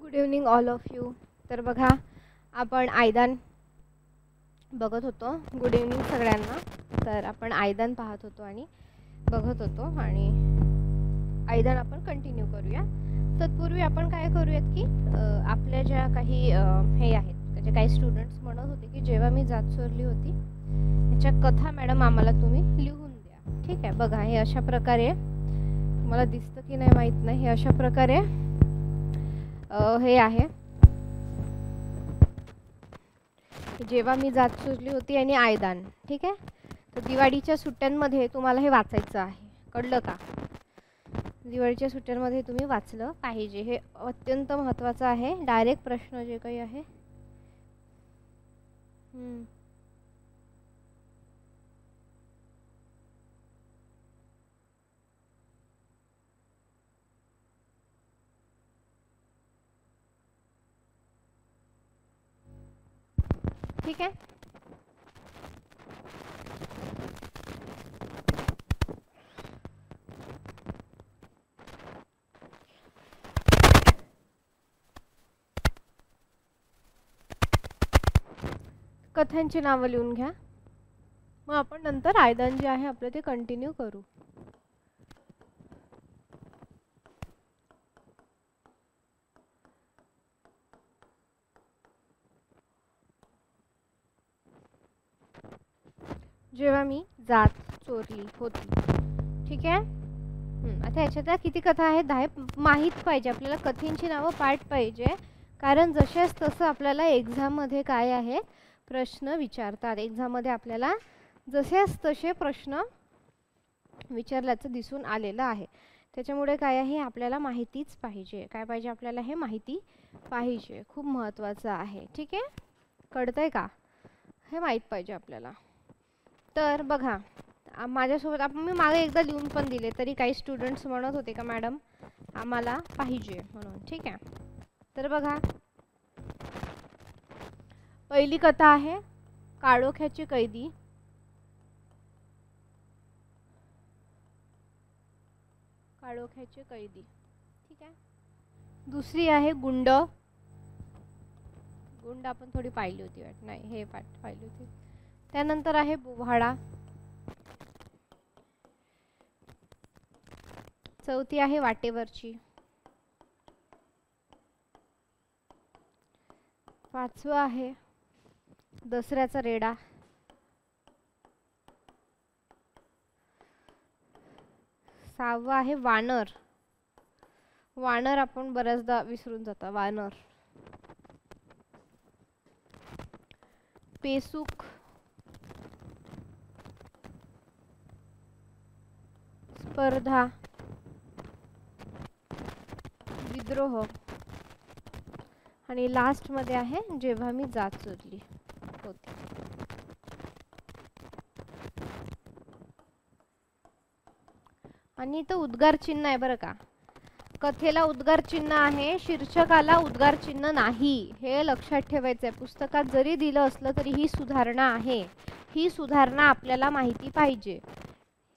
Good evening all of you. तर बघा आपण आयदान बघत होतो. गुड इव्हनिंग सगळ्यांना. तर आपण आयदान पाहत होतो आणि बघत होतो आणि आयदान आपण कंटिन्यू करूया. तत्पूर्वी आपण काय करूयात की आपल्या ज्या काही हे आहेत त्याचे काही स्टुडंट्स म्हणत होते की जेव्हा मी जात चोरली होती ह्याच्या कथा मॅडम आम्हाला तुम्ही लिहून द्या. ठीक आहे. बघा हे अशा प्रकारे मला दिसतं की नाही माहीत नाही. हे अशा प्रकारे हे आहे जेव्हा मी जात चोरली होती आणि आयदान. ठीक आहे. तर दिवाळीच्या सुट्ट्यांमध्ये तुम्हाला हे वाचायचं आहे. कळलं का? दिवाळीच्या सुट्ट्यांमध्ये तुम्ही वाचलं पाहिजे. हे अत्यंत महत्त्वाचं आहे. डायरेक्ट प्रश्न जे काही आहे ठीक आहे. कथांची नावं लिहून घ्या. मग आपण नंतर आयदान जे आहे आपलं ते कंटिन्यू करू. जेव्हा मी जात चोरली होती. ठीक आहे. आता याच्यात किती कथा आहेत? 10 माहीत पाहिजे आपल्याला. कथेंची नावं पाठ पाहिजे. कारण जशाच तसं आपल्याला एक्झाममध्ये काय आहे प्रश्न विचारतात. एक्झाममध्ये आपल्याला जसेच तसे प्रश्न विचारल्याचं दिसून आलेलं आहे. त्याच्यामुळे काय आहे आपल्याला माहितीच पाहिजे. काय पाहिजे आपल्याला? हे माहिती पाहिजे. खूप महत्त्वाचं आहे. ठीक आहे. कळतंय का? हे माहीत पाहिजे आपल्याला. तर बघा माझ्यासोबत मी मागे एकदा लिहून पण दिले तरी काही स्टुडंट्स म्हणत होते का मॅडम आम्हाला पाहिजे म्हणून. ठीक आहे. तर बघा पहिली कथा आहे काळोख्याची कैदी. काळोख्याची कैदी. ठीक आहे. दुसरी आहे गुंड. गुंड आपण थोडी पाहिली होती वाट नाही हे पाहिली होती. त्यानंतर आहे बोभाडा. चौथी आहे वाटेवरची. पाचवा आहे दसऱ्याचा रेडा. सहावा आहे वानर. वानर आपण बऱ्याचदा विसरून जातो. वानर. पेसूक. स्पर्धा. विद्रोह. आणि लास्ट मध्ये आहे जेव्हा मी जात चोरली होती. आणि इथं उद्गार चिन्ह आहे बरं का. कथेला उद्गार चिन्ह आहे. शीर्षकाला उद्गार चिन्ह नाही. हे लक्षात ठेवायचं आहे. पुस्तकात जरी दिलं असलं तरी ही सुधारणा आहे. ही सुधारणा आपल्याला माहिती पाहिजे.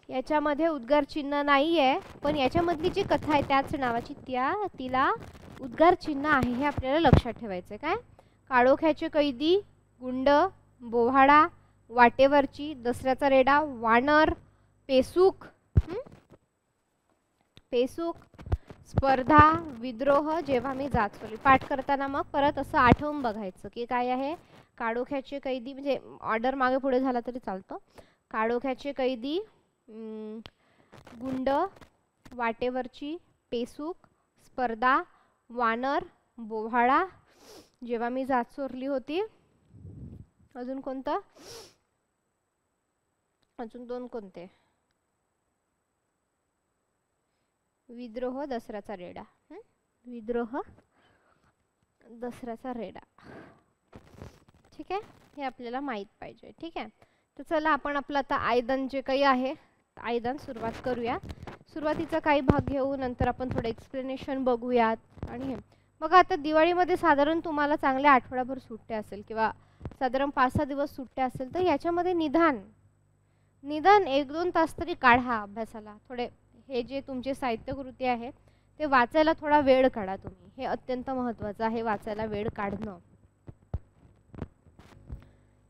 याच्यामध्ये उद्गार चिन्ह नाही आहे पण याच्यामधली जी कथा आहे त्याच नावाची तिला उद्गार चिन्ह आहे. हे आपल्याला लक्षात ठेवायचं आहे. काय? काळोख्याचे कैदी, गुंड, बोभाडा, वाटेवरची, दसऱ्याचा रेडा, वानर, पेसूक. पेसूक, स्पर्धा, विद्रोह, जेव्हा मी जात चोरली. पाठ करताना मग परत असं आठवून बघायचं की काय आहे. काळोख्याचे कैदी म्हणजे ऑर्डर मागे पुढे झाला तरी चालतो. काळोख्याचे कैदी, गुंड, वाटेवरची, पेसूक, स्पर्धा, वानर, बोभाडा, जेव्हा मी जात चोरली होती. अजून कोणतं? अजून दोन कोणते? विद्रोह, दसऱ्याचा रेडा. विद्रोह, दसऱ्याचा रेडा. ठीक आहे. हे आपल्याला माहीत पाहिजे. ठीक आहे. तर चला आपण आपलं आता आयदान जे काही आहे आयदान सुरुवात करूया. सुरुवातीचा काही भाग घेऊ नंतर आपण थोडं एक्सप्लेनेशन बघूयात. आणि हे बघा आता दिवाळीमध्ये साधारण तुम्हाला चांगल्या आठवडाभर सुट्ट्या असेल किंवा साधारण 5-6 दिवस सुट्ट्या असेल तर याच्यामध्ये निदान 1-2 तास तरी काढा अभ्यासाला. थोडे हे जे तुमचे साहित्यकृती आहे ते वाचायला थोडा वेळ काढा तुम्ही. हे अत्यंत महत्त्वाचं आहे, वाचायला वेळ काढणं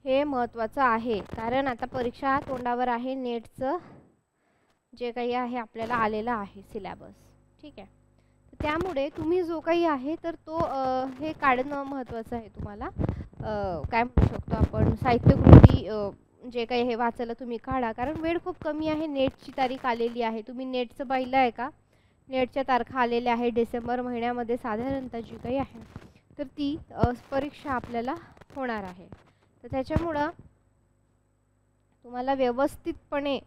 हे महत्त्वाचं आहे. कारण आता परीक्षा तोंडावर आहे, नेटचं जे काही आहे आपल्याला आलेलं आहे सिलेबस, ठीक आहे. त्यामुळे तुम्ही जो काही आहे तर तो हे काढणं महत्त्वाचं आहे तुम्हाला. काय म्हणू शकतो आपण, साहित्यकृती जे काही हे वाचायला तुम्ही काढा, कारण वेळ खूप कमी आहे. नेटची तारीख आलेली आहे, तुम्ही नेटचं पाहिलं आहे का? नेटच्या तारखा आलेल्या आहे डिसेंबर महिन्यामध्ये साधारणतः जी काही आहे तर ती परीक्षा आपल्याला होणार आहे. तर त्याच्यामुळं तुम्हाला व्यवस्थितपणे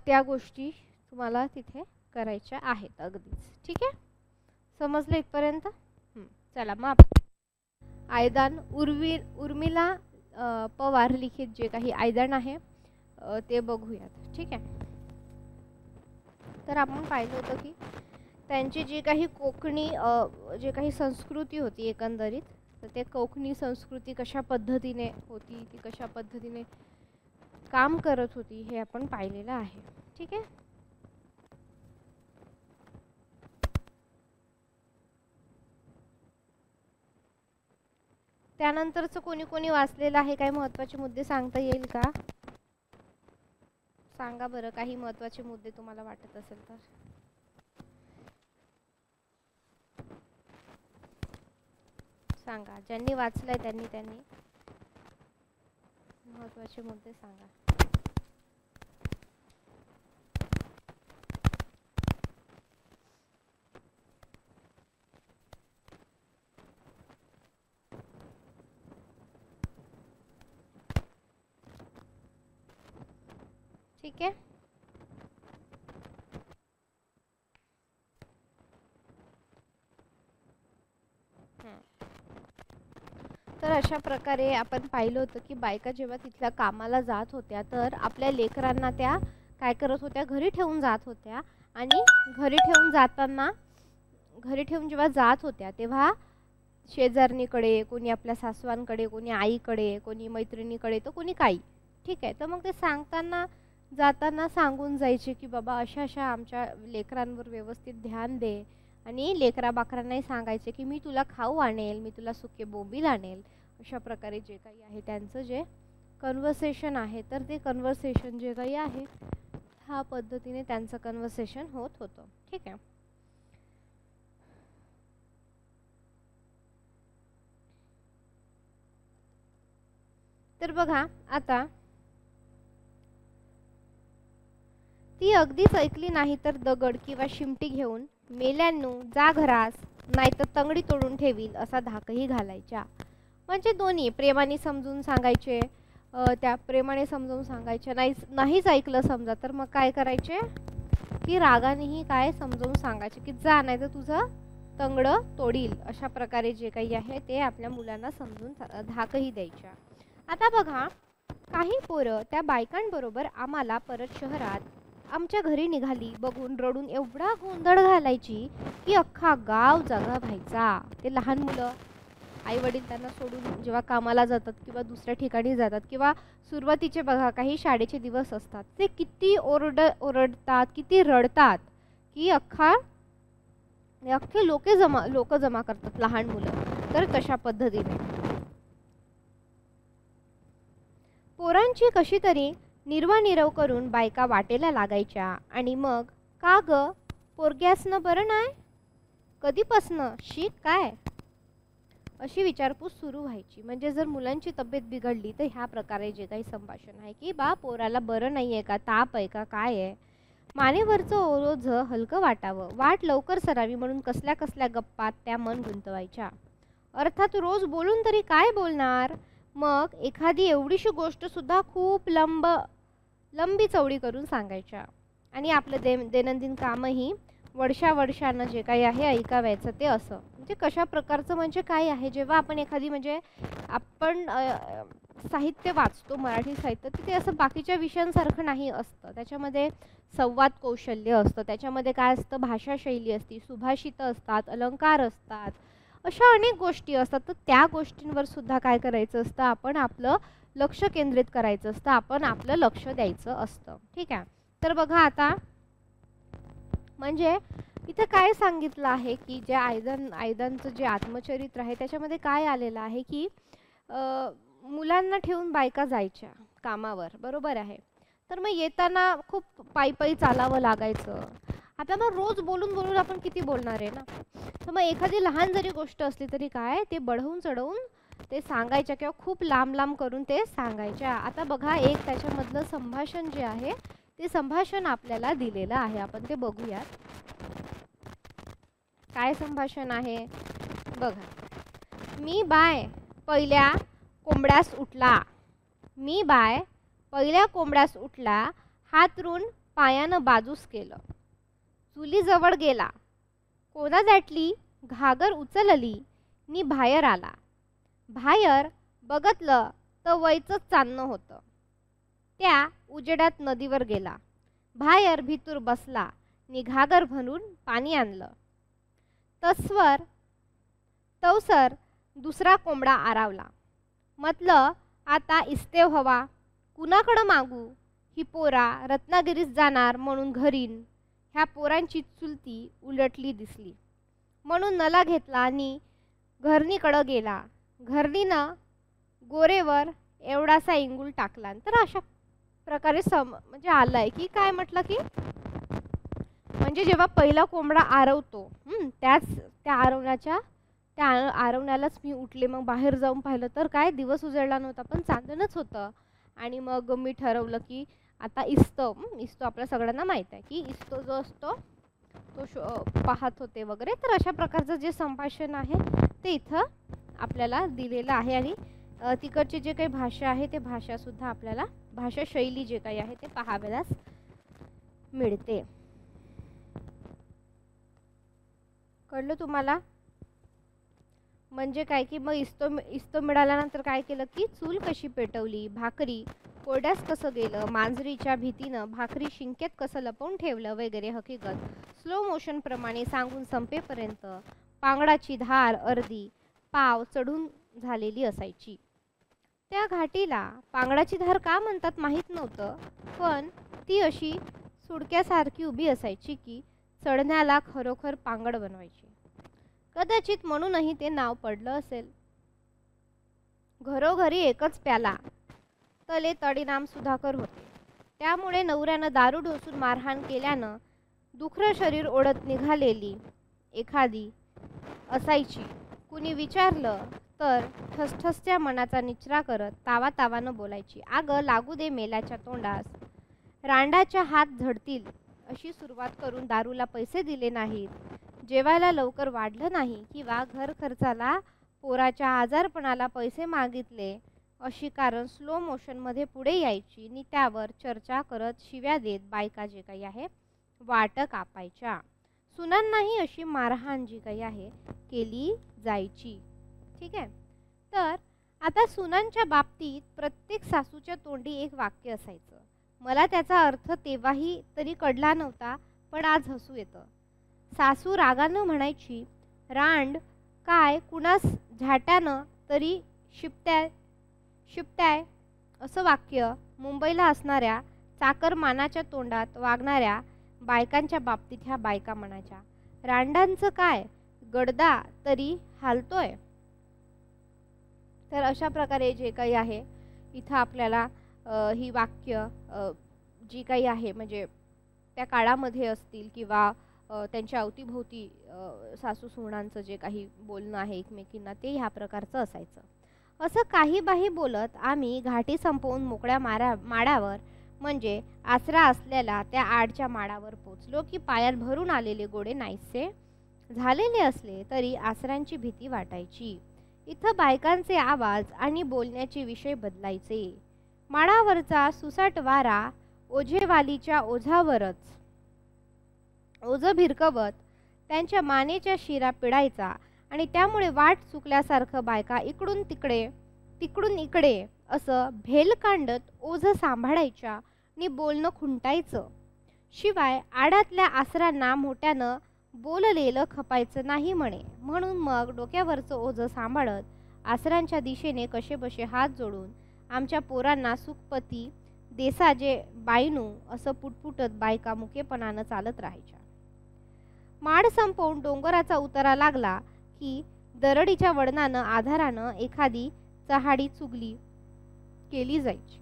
त्या गोष्टी तुम्हाला तिथे करायच्या आहेत अगदीच, ठीक आहे. समजलं इथपर्यंत? चला मग आयदान उर्मिला पवार लिखित जे काही आयदान आहे ते बघूयात, ठीक आहे. तर आपण पाहिलं होतं की त्यांची जी काही कोकणी जे काही संस्कृती होती एकंदरीत, तर ते कोकणी संस्कृती कशा पद्धतीने होती, ती कशा पद्धतीने काम करत होती हे आपण पाहिलेलं आहे, ठीक आहे. त्यानंतरचं कोणी कोणी वाचलेलं आहे, काही महत्त्वाचे मुद्दे सांगता येईल का? सांगा बरं, काही महत्त्वाचे मुद्दे तुम्हाला वाटत असेल तर. सांगा, ज्यांनी वाचलंय त्यांनी महत्त्वाचे मुद्दे सांगा. ठीक आहे. तर अशा प्रकारे आपण पाहिलं होतं की बायका जेव्हा तिथल्या कामाला जात होत्या तर आपल्या लेकरांना त्या काय करत होत्या, घरी ठेवून जात होत्या. आणि घरी ठेवून जेव्हा जात होत्या तेव्हा शेजारणीकडे, कोणी आपल्या सासवांकडे, कोणी आईकडे, कोणी मैत्रिणीकडे, तर कोणी काही, ठीक आहे. तर मग ते जाताना सांगून जायचे की बाबा अशा अशा आमच्या लेकरांवर व्यवस्थित ध्यान दे. आणि लेकराबाकरांनाही सांगायचे की मी तुला खाऊ आणेल, मी तुला सुके बोंबील आणेल. अशा प्रकारे जे काही आहे त्यांचं जे कन्व्हर्सेशन आहे तर ते कन्व्हर्सेशन जे काही आहे ह्या पद्धतीने त्यांचं कन्व्हर्सेशन होत होतं, ठीक आहे. तर बघा आता ती अगदीच ऐकली नाही तर दगड किंवा शिमटी घेऊन मेल्यांनो जा घरास, नाहीतर तंगडी तोडून ठेवील असा धाकही घालायच्या. म्हणजे दोन्ही प्रेमाने समजून सांगायचे, त्या प्रेमाने समजून सांगायच्या. नाहीच ऐकलं समजा तर मग काय करायचे की रागानेही काय समजून सांगायचे की जा, नाही तर तुझं तंगडं तोडील. अशा प्रकारे जे काही आहे ते आपल्या मुलांना समजून धाकही द्यायच्या. आता बघा काही पोरं त्या बायकांबरोबर आम्हाला परत शहरात आमच्या घरी निघाली बघून रडून एवढा गोंधळ घालायची की अख्खा गाव जागा व्हायचा. ते लहान मुलं आई वडील त्यांना सोडून जेव्हा कामाला जातात किंवा दुसऱ्या ठिकाणी जातात किंवा सुरुवातीचे बघा काही शाळेचे दिवस असतात, ते किती ओरडतात, किती रडतात की अख्खे लोक जमा करतात लहान मुलं. तर तशा पद्धतीने पोरांची कशी तरी निर्वानिरव करून बायका वाटेला लागायच्या. आणि मग का ग पोरग्यासनं बरं नाही, कधीपासनं शिक काय, अशी विचारपूस सुरू व्हायची. म्हणजे जर मुलांची तब्येत बिघडली तर ह्या प्रकारे जे काही संभाषण आहे की बा पोराला बरं नाही आहे का, ताप आहे का, काय आहे. मानेवरचं ओझ हलकं वाटावं, वाट लवकर सरावी म्हणून कसल्या कसल्या गप्पात त्या मन गुंतवायच्या. अर्थात रोज बोलून तरी काय बोलणार. मग एखादी एवढीशी गोष्ट सुद्धा खूप लंबी चौडी करून सांगायच्या. आणि आपलं दैनंदिन कामही वर्षानं जे काही आहे ऐकावायचं ते असं. म्हणजे कशा प्रकारचं म्हणजे काय आहे, जेव्हा आपण एखादी म्हणजे आपण साहित्य वाचतो मराठी साहित्य, ते असं बाकीच्या विषयांसारखं नाही असतं. त्याच्यामध्ये संवाद कौशल्य असतं, त्याच्यामध्ये काय असतं भाषाशैली असते, सुभाषितं असतात, अलंकार असतात, अशा अनेक गोष्टी असतात. तर त्या गोष्टींवर सुद्धा काय करायचं असतं, आपण आपलं लक्ष केंद्रित करायचं असतं, आपण आपलं लक्ष द्यायचं असतं, ठीक आहे. तर बघा आता म्हणजे इथं काय सांगितलं आहे की जे आयदांचं जे आत्मचरित्र आहे त्याच्यामध्ये काय आलेलं आहे की मुलांना ठेवून बायका जायच्या कामावर, बरोबर आहे. तर मग येताना खूप पायी चालावं लागायचं. आता मग रोज बोलून बोलून आपण किती बोलणार आहे ना. तर मग एखादी लहान जरी गोष्ट असली तरी काय ते बढवून चढवून ते सांगायच्या किंवा खूप लांब लांब करून ते सांगायच्या. आता बघा एक त्याच्यामधलं संभाषण जे आहे ते संभाषण आपल्याला दिलेलं आहे, आपण ते बघूयात. काय संभाषण आहे बघा. मी बाय पहिल्या कोंबड्यास उठला. मी बाय पहिल्या कोंबड्यास उठला, हातरून पायानं बाजूस केलं. चुलीजवळ गेला, कोना दाटली, घागर उचलली, नि बाहेर आला. बाहेर बघतलं तर वयचंच चांदणं होतं. त्या उजेडात नदीवर गेला. बाहेर भितूर बसला, नि घागर भरून पाणी आणलं. तवसर दुसरा कोंबडा आरावला. म्हटलं आता इस्तेव हवा, कुणाकडं मागू. ही पोरा रत्नागिरीस जाणार म्हणून घरीन. ह्या पोरांची चुलती उलटली दिसली म्हणून नला घेतला आणि घरणीकडं गेला. घरणीनं गोरेवर एवढासा इंगूल टाकला. तर अशा प्रकारे म्हणजे आलाय की काय म्हटलं की म्हणजे जेव्हा पहिला कोंबडा आरवतो त्या आरवण्यालाच मी उठले. मग बाहेर जाऊन पाहिलं तर काय दिवस उजळला नव्हता पण चांदणच होतं. आणि मग मी ठरवलं की आता इस्तो आपल्या सगळ्यांना माहीत आहे की इस्तो जो असतो तो पाहत होते वगैरे. तर अशा प्रकारचं जे संभाषण आहे ते इथं आपल्याला दिलेलं आहे. आणि तिकडची जे काही भाषा आहे ते भाषासुद्धा आपल्याला भाषा शैली जे काही आहे ते पाहावयास मिळते. कळलं तुम्हाला. म्हणजे काय की मग इस्तो मिळाल्यानंतर काय केलं की चूल कशी पेटवली, भाकरी कोरड्यास कसं गेलं, मांजरीच्या भीतीनं भाकरी शिंकेत कसं लपवून ठेवलं वगैरे हकीकत स्लो मोशन प्रमाणे सांगून संपेपर्यंत पांगडाची धार अर्धी पाव चढून झालेली असायची. त्या घाटीला पांगडाची धार का म्हणतात माहीत नव्हतं, पण ती अशी सुडक्यासारखी उभी असायची की चढण्याला खरोखर पांगड बनवायची. कदाचित म्हणूनही ते नाव पडलं असेल. घरोघरी एकच प्याला, तले तडीनाम सुधाकर होते. त्यामुळे नवऱ्यानं दारू ढोसून मारहाण केल्यानं दुखरं शरीर ओढत निघालेली एखादी असायची. कुणी विचारलं तर ठसठसत्या मनाचा निचरा करत तावातावानं बोलायची, अगं लागू दे मेल्याच्या तोंडास, रांडाच्या हात झडतील अशी सुरुवात करून दारूला पैसे दिले नाहीत, जेवायला लवकर वाढलं नाही किंवा घर खर्चाला पोराच्या आजारपणाला पैसे मागितले अशी कारण स्लो मोशनमध्ये पुढे यायची आणि त्यावर चर्चा करत शिव्या देत बायका जे काही आहे वाट कापायच्या. सुनांनाही अशी मारहाण जी काही आहे केली जायची. ठीक आहे. तर आता सुनांच्या बाबतीत प्रत्येक सासूच्या तोंडी एक वाक्य असायचं. मला त्याचा अर्थ तेव्हाही तरी कळला नव्हता, पण आज हसू येतं. सासू रागानं म्हणायची, रांड काय कुणास झाट्यानं तरी शिपत्याय असं वाक्य मुंबईला असणाऱ्या चाकरमानाच्या तोंडात वागणाऱ्या बायकांच्या बाबतीत ह्या बायका म्हणायच्या. रांडांचं काय गडदा तरी हालतोय. तर अशा प्रकारे जे काही आहे इथं आपल्याला ही वाक्य जी काही आहे म्हणजे त्या काळामध्ये असतील किंवा त्यांच्या अवतीभोवती सासू सुनांचं जे काही बोलणं आहे एकमेकींना ते ह्या प्रकारचं असायचं. असं काही बाही बोलत आम्ही घाटी संपवून मोकळ्या माडावर म्हणजे आसरा असलेला त्या आडच्या माडावर पोचलो की पायात भरून आलेले गोडे नाहीसे झालेले असले तरी आसऱ्यांची भीती वाटायची. इथं बायकांचे आवाज आणि बोलण्याचे विषय बदलायचे. माडावरचा सुसाट वारा ओझेवालीच्या ओझावरच ओझं भिरकवत त्यांच्या मानेच्या शिरा पिडायचा आणि त्यामुळे वाट चुकल्यासारखं बायका तिकडून इकडे असं भेलकांडत ओझं सांभाळायच्या आणि बोलणं खुंटायचं. शिवाय आडातल्या आसरांना मोठ्यानं बोललेलं खपायचं नाही म्हणे. म्हणून मग डोक्यावरचं ओझं सांभाळत आसरांच्या दिशेने कसेबसे हात जोडून आमच्या पोरांना सुखपती देसाजे बाईनू असं पुटपुटत बायका मुकेपणानं चालत राहायच्या. माड संपवून डोंगराचा उतारा लागला की दरडीच्या वळणानं आधारानं एखादी चहाडी चुगली केली जायची.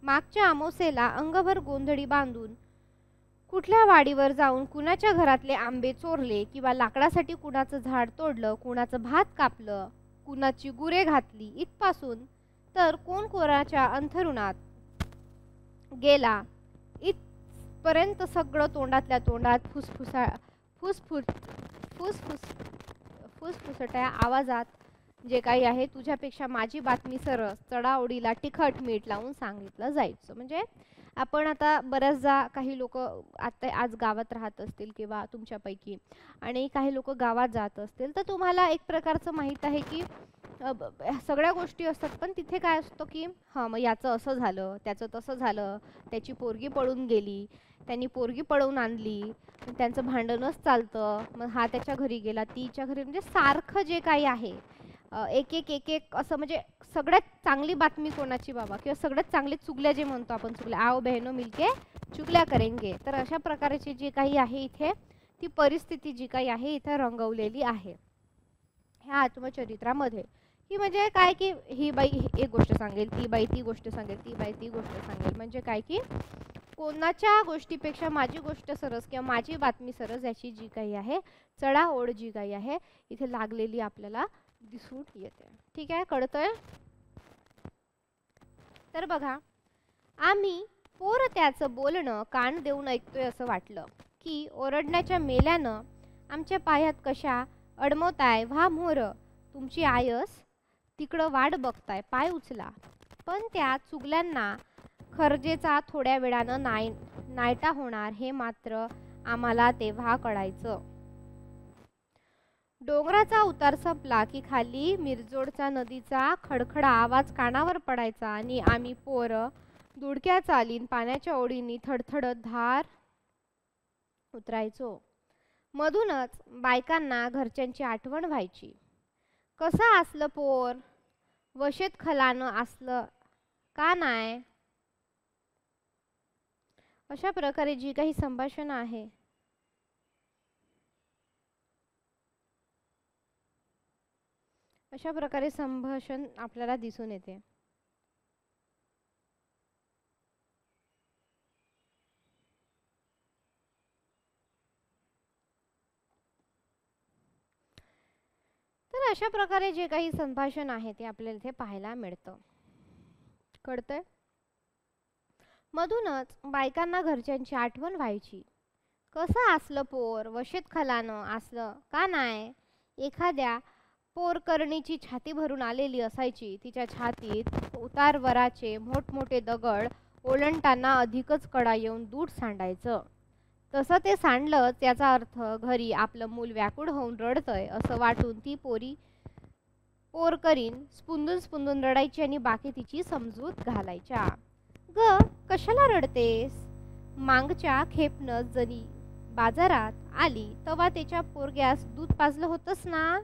मागच्या अमावस्येला अंगभर गोंधळी बांधून कुठल्या वाडीवर जाऊन कुणाच्या घरातले आंबे चोरले किंवा लाकडासाठी कुणाचं झाड तोडलं, कुणाचं भात कापलं, कुणाची गुरे घातली, इथपासून तर कोण कोणाच्या अंथरुणात गेला इथपर्यंत सगळं तोंडातल्या तोंडात फुसफुसट्या आवाजात जे काही आहे तुझ्यापेक्षा माझी बातमी सरस चढाओढीला तिखट मीठ लावून सांगितलं जायचं. म्हणजे आपण आता बऱ्याचदा काही लोक आता आज गावात राहत असतील किंवा तुमच्यापैकी आणि काही लोक गावात जात असतील तर तुम्हाला एक प्रकारचं माहीत आहे की सगळ्या गोष्टी असतात, पण तिथे काय असतं की हां मग याचं असं झालं, त्याचं तसं झालं, त्याची पोरगी पळून गेली, त्यांनी पोरगी पळवून आणली, त्यांचं भांडणच चालतं, मग हा त्याच्या घरी गेला, तीच्या घरी, म्हणजे सारखं जे काही आहे एक एक एक एक असं. म्हणजे सगळ्यात चांगली बातमी कोणाची बाबा, किंवा सगळ्यात चांगली चुगल्या जे म्हणतो आपण, चुगल्या आओ बहनो मिलके चुगल्या करेंगे. तर अशा प्रकारची जी काही आहे इथे ती परिस्थिती जी काही आहे इथे रंगवलेली आहे ह्या आत्मचरित्रामध्ये. की म्हणजे काय की ही बाई एक गोष्ट सांगेल, ती बाई ती गोष्ट सांगेल, ती बाई ती गोष्ट सांगेल. म्हणजे काय की कोणाच्या गोष्टीपेक्षा माझी गोष्ट सरस किंवा माझी बातमी सरस याची जी काही आहे चढाओढ जी काही आहे इथे लागलेली आपल्याला दिसून येते. ठीक आहे, कळतंय? तर बघा, आम्ही पोर त्याचं बोलणं कान देऊन ऐकतोय असं वाटलं की ओरडण्याच्या मेल्यानं आमच्या पायात कशा अडमवताय, व्हा मोर तुमची आयस तिकडं वाट बघताय, पाय उचला. पण त्या चुगल्यांना खर्जेचा थोड्या वेळानं नायटा होणार हे मात्र आम्हाला तेव्हा कळायचं. डोंगराचा उतार संपला की खाली मिरजोडचा नदीचा खडखडा आवाज कानावर पडायचा आणि आम्ही पोरं दुडक्या चालीन पाण्याच्या ओढीनी थडथडत धार उतरायचो. मधूनच बायकांना घरच्यांची आठवण व्हायची. कसं असलं पोर, वशेत खलानं असलं का नाही. अशा प्रकारे जी काही संभाषण आहे अशा प्रकारे संभाषण आपल्याला दिसून येते. तर अशा प्रकारे जे काही संभाषण आहे ते आपल्याला इथे पाहायला मिळतं. कळतंय? मधूनच बायकांना घरच्यांची आठवण व्हायची. कसं असलं पोर, वशेत खलानं असलं का नाही. एखाद्या पोरकरणीची छाती भरून आलेली असायची. तिच्या छातीत उतारवराचे मोठमोठे दगड ओलंडताना अधिकच कडा येऊन दूध सांडायचं. तसं ते सांडलंच याचा अर्थ घरी आपलं मूल व्याकुळ होऊन रडतंय असं वाटून ती पोरकरीण स्पुंदून स्पुंदून रडायची आणि बाकी तिची समजूत घालायच्या. ग कशाला रडतेस. मागच्या खेपनं जरी बाजारात आली तेव्हा त्याच्या पोरग्यास दूध पाजलं होतंस ना.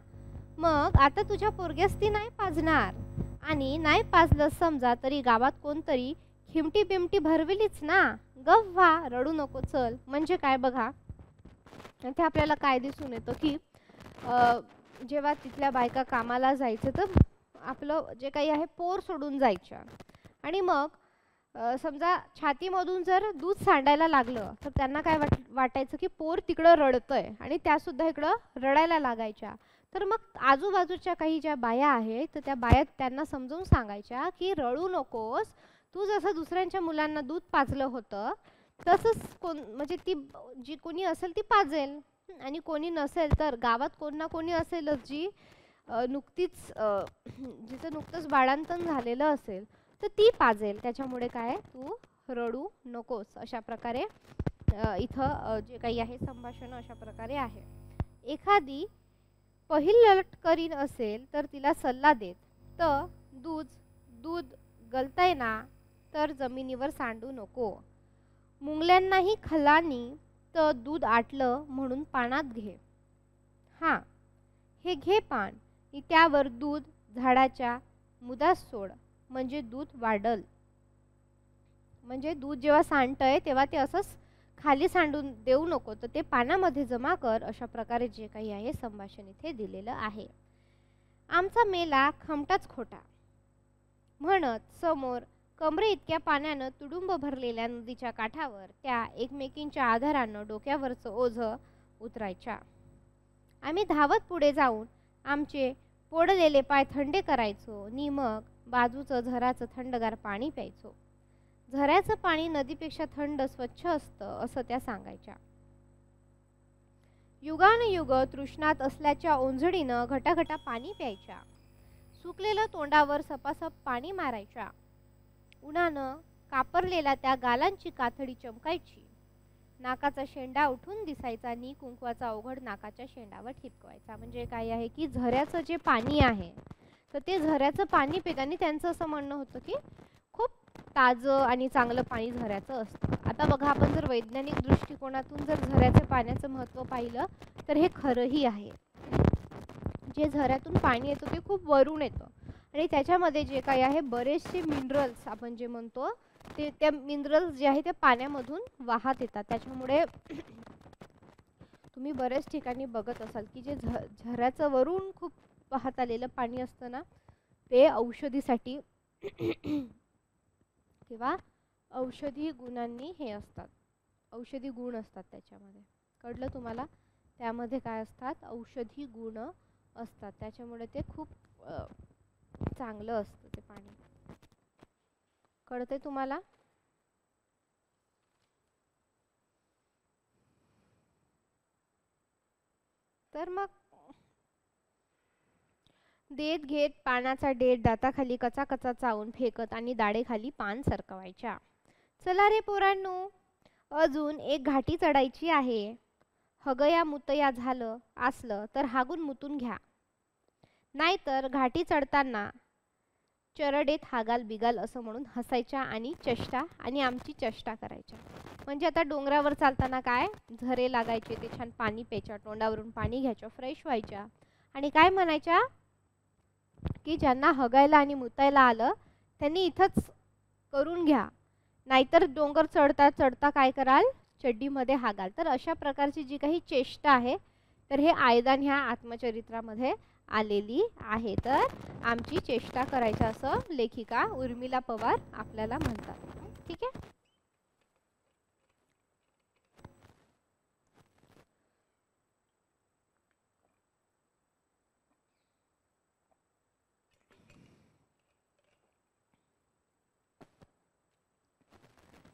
मग आता तुझ्या पोरग्यास ती नाही पाजणार, आणि नाही पाजलं समजा तरी गावात कोणतरी खिमटी बिमटी भरविलीच ना. गव्वा रडू नको चल. म्हणजे काय बघा, ते आपल्याला काय दिसून येतं की जेव्हा तिथल्या बायका कामाला जायचं तर आपलं जे काही आहे पोर सोडून जायच्या, आणि मग समजा छातीमधून जर दूध सांडायला लागलं तर त्यांना काय वाटायचं की पोर तिकडं रडतंय, आणि त्यासुद्धा इकडं रडायला लागायच्या. तर मग आजूबाजूच्या काही ज्या बाया आहेत तर त्या बाया त्यांना समजावून सांगायच्या की रडू नकोस, तू जसं दुसऱ्यांच्या मुलांना दूध पाजलं होतं तसंच म्हणजे ती जी कोणी असेल ती पाजेल, आणि कोणी नसेल तर गावात कोण ना कोणी असेलच जी जिचं नुकतंच बाळंतण झालेलं असेल तर ती पाजेल. त्याच्यामुळे काय तू रडू नकोस. अशा प्रकारे इथं जे काही आहे संभाषण अशा प्रकारे आहे. एखादी पहिलट करीन असेल तर तिला सल्ला देत, तर दूध गलतंय ना तर जमिनीवर सांडू नको. मुंगल्यांनाही खलानी तर दूध आटलं म्हणून पानात घे. हां हे घे पान, त्यावर दूध झाडाच्या मुदात सोड, म्हणजे दूध वाढल. म्हणजे दूध जेव्हा सांडतंय तेव्हा ते असंच खाली सांडून देऊ नको, तर ते पाण्यामध्ये जमा कर, अशा प्रकारे जे काही आहे संभाषण इथे दिलेलं आहे. आमचा मेला खमटाच खोटा म्हणत समोर कमरे इतक्या पाण्यानं तुडुंब भरलेल्या नदीच्या काठावर त्या एकमेकींच्या आधारानं डोक्यावरचं ओझं उतरायच्या. आम्ही धावत पुढे जाऊन आमचे पोडलेले पाय थंडे करायचो नि मग बाजूचं झराचं थंडगार पाणी प्यायचो. झऱ्याचं पाणी नदीपेक्षा थंड स्वच्छ असतं असं त्या सांगायच्या. युगानुयुग तृष्णात असल्याच्या ओंजळीनं घटाघटा पाणी प्यायच्या. सुकलेलं तोंडावर सपासप पाणी मारायच्या. उन्हानं कापरलेल्या त्या गालांची कातडी चमकायची. नाकाचा शेंडा उठून दिसायचा आणि कुंकवाचा अवघड नाकाच्या शेंडावर ठिपकवायचा. म्हणजे काय आहे की झऱ्याचं जे पाणी आहे तर ते झऱ्याचं पाणी पिताना त्यांचं असं म्हणणं होतं की खूप ताजं आणि चांगलं पाणी झऱ्याचं असतं. आता बघा, आपण जर वैज्ञानिक दृष्टिकोनातून जर झऱ्याच्या पाण्याचं महत्त्व पाहिलं तर हे खरंही आहे. जे झऱ्यातून पाणी येतं ते खूप वरून येतं आणि त्याच्यामध्ये जे काही आहे बरेचसे मिनरल्स आपण जे म्हणतो ते त्या मिनरल्स जे आहे ते पाण्यामधून वाहत येतात. त्याच्यामुळे तुम्ही बऱ्याच ठिकाणी बघत असाल की जे झऱ्याचं वरून खूप वाहत आलेलं पाणी असतं ना, ते औषधीसाठी किंवा औषधी गुणांनी हे असतात, औषधी गुण असतात त्याच्यामध्ये. कळलं तुम्हाला? त्यामध्ये काय असतात? औषधी गुण असतात. त्याच्यामुळे ते खूप चांगलं असतं ते पाणी. कळतंय तुम्हाला? तर मग देत घेत पाण्याचा डेट दाताखाली कचा कचा चावून फेकत आणि दाढेखाली पान सरकवायच्या. चला रे पोरांनो, अजून एक घाटी चढायची आहे. हगया मुतया झालं असलं तर हागून मुतून घ्या, नाहीतर घाटी चढताना चरडेत हागाल बिगाल असं म्हणून हसायच्या आणि चेष्टा आणि आमची चेष्टा करायच्या. म्हणजे आता डोंगरावर चालताना काय झरे लागायचे, ते छान पाणी प्यायच्या, तोंडावरून पाणी घ्यायच्या, फ्रेश व्हायच्या आणि काय म्हणायच्या की ज्यांना हगायला आणि मुतायला आलं त्यांनी इथंच करून घ्या, नाहीतर डोंगर चढता चढता काय कराल, चड्डीमध्ये हागाल. तर अशा प्रकारची जी काही चेष्टा आहे तर हे आयदान ह्या आत्मचरित्रामध्ये आलेली आहे. तर आमची चेष्टा करायच्या असं लेखिका उर्मिला पवार आपल्याला म्हणतात. ठीक आहे.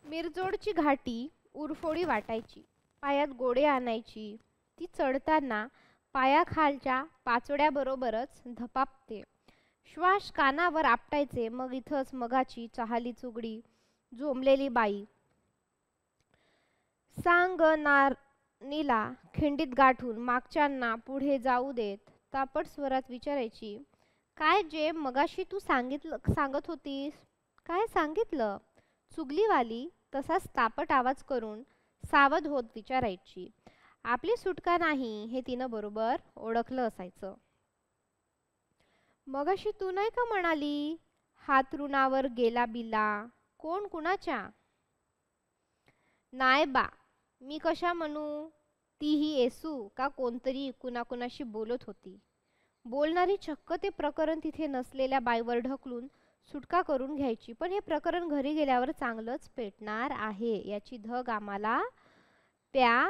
मिरजोडची घाटी उरफोडी वाटायची, पायात गोडे आणायची. ती चढताना पायाखालच्या पाचोड्याबरोबरच धपापते. श्वास कानावर आपटायचे. मग इथंच मगाची चहाली चुगडी जोमलेली बाई सांगनारणीला खिंडीत गाठून मागच्यांना पुढे जाऊ देत तापट स्वरात विचारायची, काय जे मगाशी तू सांगत होतीस, काय सांगितलं? चुगलीवाली तसाच तापट आवाज करून सावध होत विचारायची. आपली सुटका नाही हे तिनं बरोबर ओळखलं असायचं. मगाशी तू नाही का म्हणाली हातरुणावर गेला बिला, कोण कुणाच्या? नाय बा, मी कशा म्हणू, तीही येसू का कोणतरी कुणाकुणाशी बोलत होती. बोलणारी चक्क ते प्रकरण तिथे नसलेल्या बाईवर ढकलून सुटका करून घ्यायची. पण हे प्रकरण घरी गेल्यावर चांगलंच पेटणार आहे याची धग आम्हाला त्या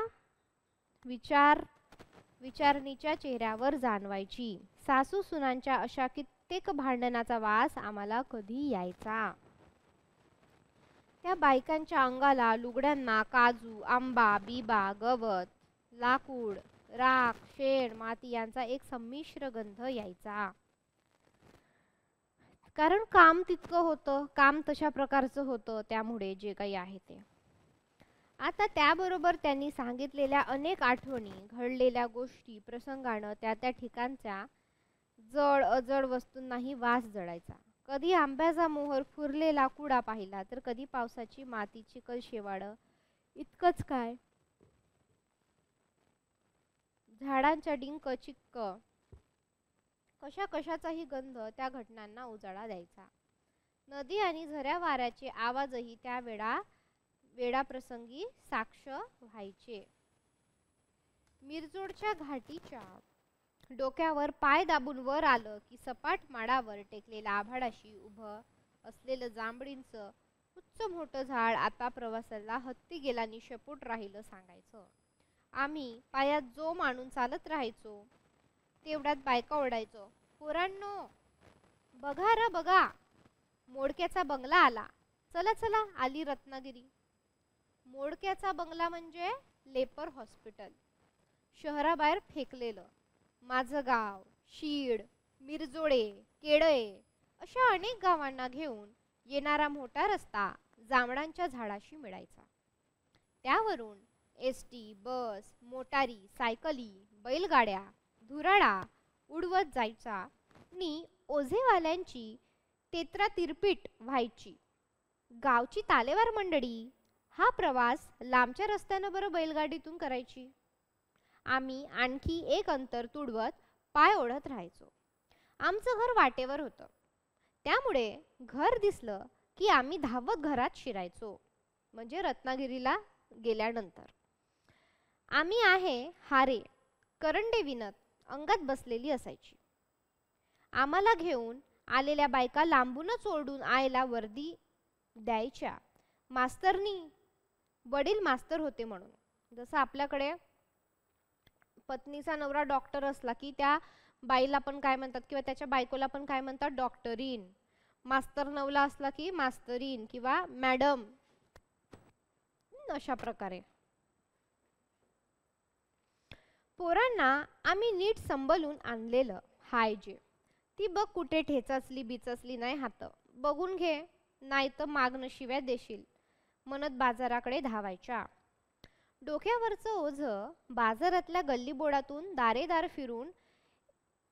विचारणीच्या चेहऱ्यावर जाणवायची. सासू सुनांच्या अशा कित्येक भांडणाचा वास आम्हाला कधी यायचा. त्या बायकांच्या अंगाला, लुगड्यांना काजू, आंबा, बिबा, गवत, लाकूड, राख, शेण, माती यांचा एक संमिश्र गंध यायचा. कारण काम तितकं होतं, काम तशा प्रकारचं होतं, त्यामुळे जे काही आहे ते. आता त्याबरोबर त्यांनी सांगितलेल्या अनेक आठवणी, घडलेल्या गोष्टी, प्रसंगानं त्या त्या ठिकाणच्या जड अजड वस्तूंनाही वास जडायचा. कधी आंब्याचा मोहर फुरलेला कुडा पाहिला तर कधी पावसाची माती चिखल शेवाळं. इतकंच काय, झाडांच्या डिंक चिक्क कशा कशाचाही गंध त्या घटनांना उजाळा द्यायचा. नदी आणि झऱ्या वाऱ्याचे आवाजही त्यावेळा वेळाप्रसंगी साक्ष व्हायचे. मिरजोडच्या घाटीच्या डोक्यावर पाय दाबून वर आलं की सपाट माडावर टेकलेल्या आभाळाशी उभं असलेलं जांभळींचं उच्च मोठं झाड आता प्रवासाला हत्ती गेल्यानी शेपूट राहिलं सांगायचं. आम्ही पायात जो माणून चालत राहायचो. तेवढ्यात बायका ओरडायचो, पोरांनो बघा र बघा, मोडक्याचा बंगला आला. चला चला, आली रत्नागिरी. मोडक्याचा बंगला म्हणजे लेपर हॉस्पिटल, शहराबाहेर फेकलेलं. माझं गाव, शीड, मिरजोडे, केडळे अशा अनेक गावांना घेऊन येणारा मोठा रस्ता जांभळांच्या झाडाशी मिळायचा. त्यावरून एसटी, बस, मोटारी, सायकली, बैलगाड्या, धुराळा उडवत जायचा आणि ओझेवाल्यांची तेत्रा तिरपीट व्हायची. गावची तालेवार मंडळी हा प्रवास लांबच्या रस्त्यानं बरं बैलगाडीतून करायची. आम्ही आणखी एक अंतर तुडवत पाय ओढत राहायचो. आमचं घर वाटेवर होतं, त्यामुळे घर दिसलं की आम्ही धावत घरात शिरायचो. म्हणजे रत्नागिरीला गेल्यानंतर आम्ही आहे हारे करंडे विणत अंगात बसलेली असायची. आम्हाला घेऊन आलेल्या बायका लांबूनच ओरडून आईला वर्दी द्यायच्या. मास्तरनी, वडील मास्तर होते म्हणून. जसं आपल्याकडे पत्नीचा नवरा डॉक्टर असला की त्या बाईला पण काय म्हणतात किंवा त्याच्या बायकोला पण काय म्हणतात, डॉक्टरीन. मास्तर नवला असला की मास्तरीन किंवा मॅडम, अशा प्रकारे. पोरांना आम्ही नीट संभलून आणलेलं हाय जे, ती बघ कुठे ठेचाचली बिचचली नाही हात, बघून घे नाही तर मागणं शिव्या देशील म्हणत बाजाराकडे धावायच्या. डोक्यावरचं ओझं बाजारातल्या गल्लीबोळातून दारेदार फिरून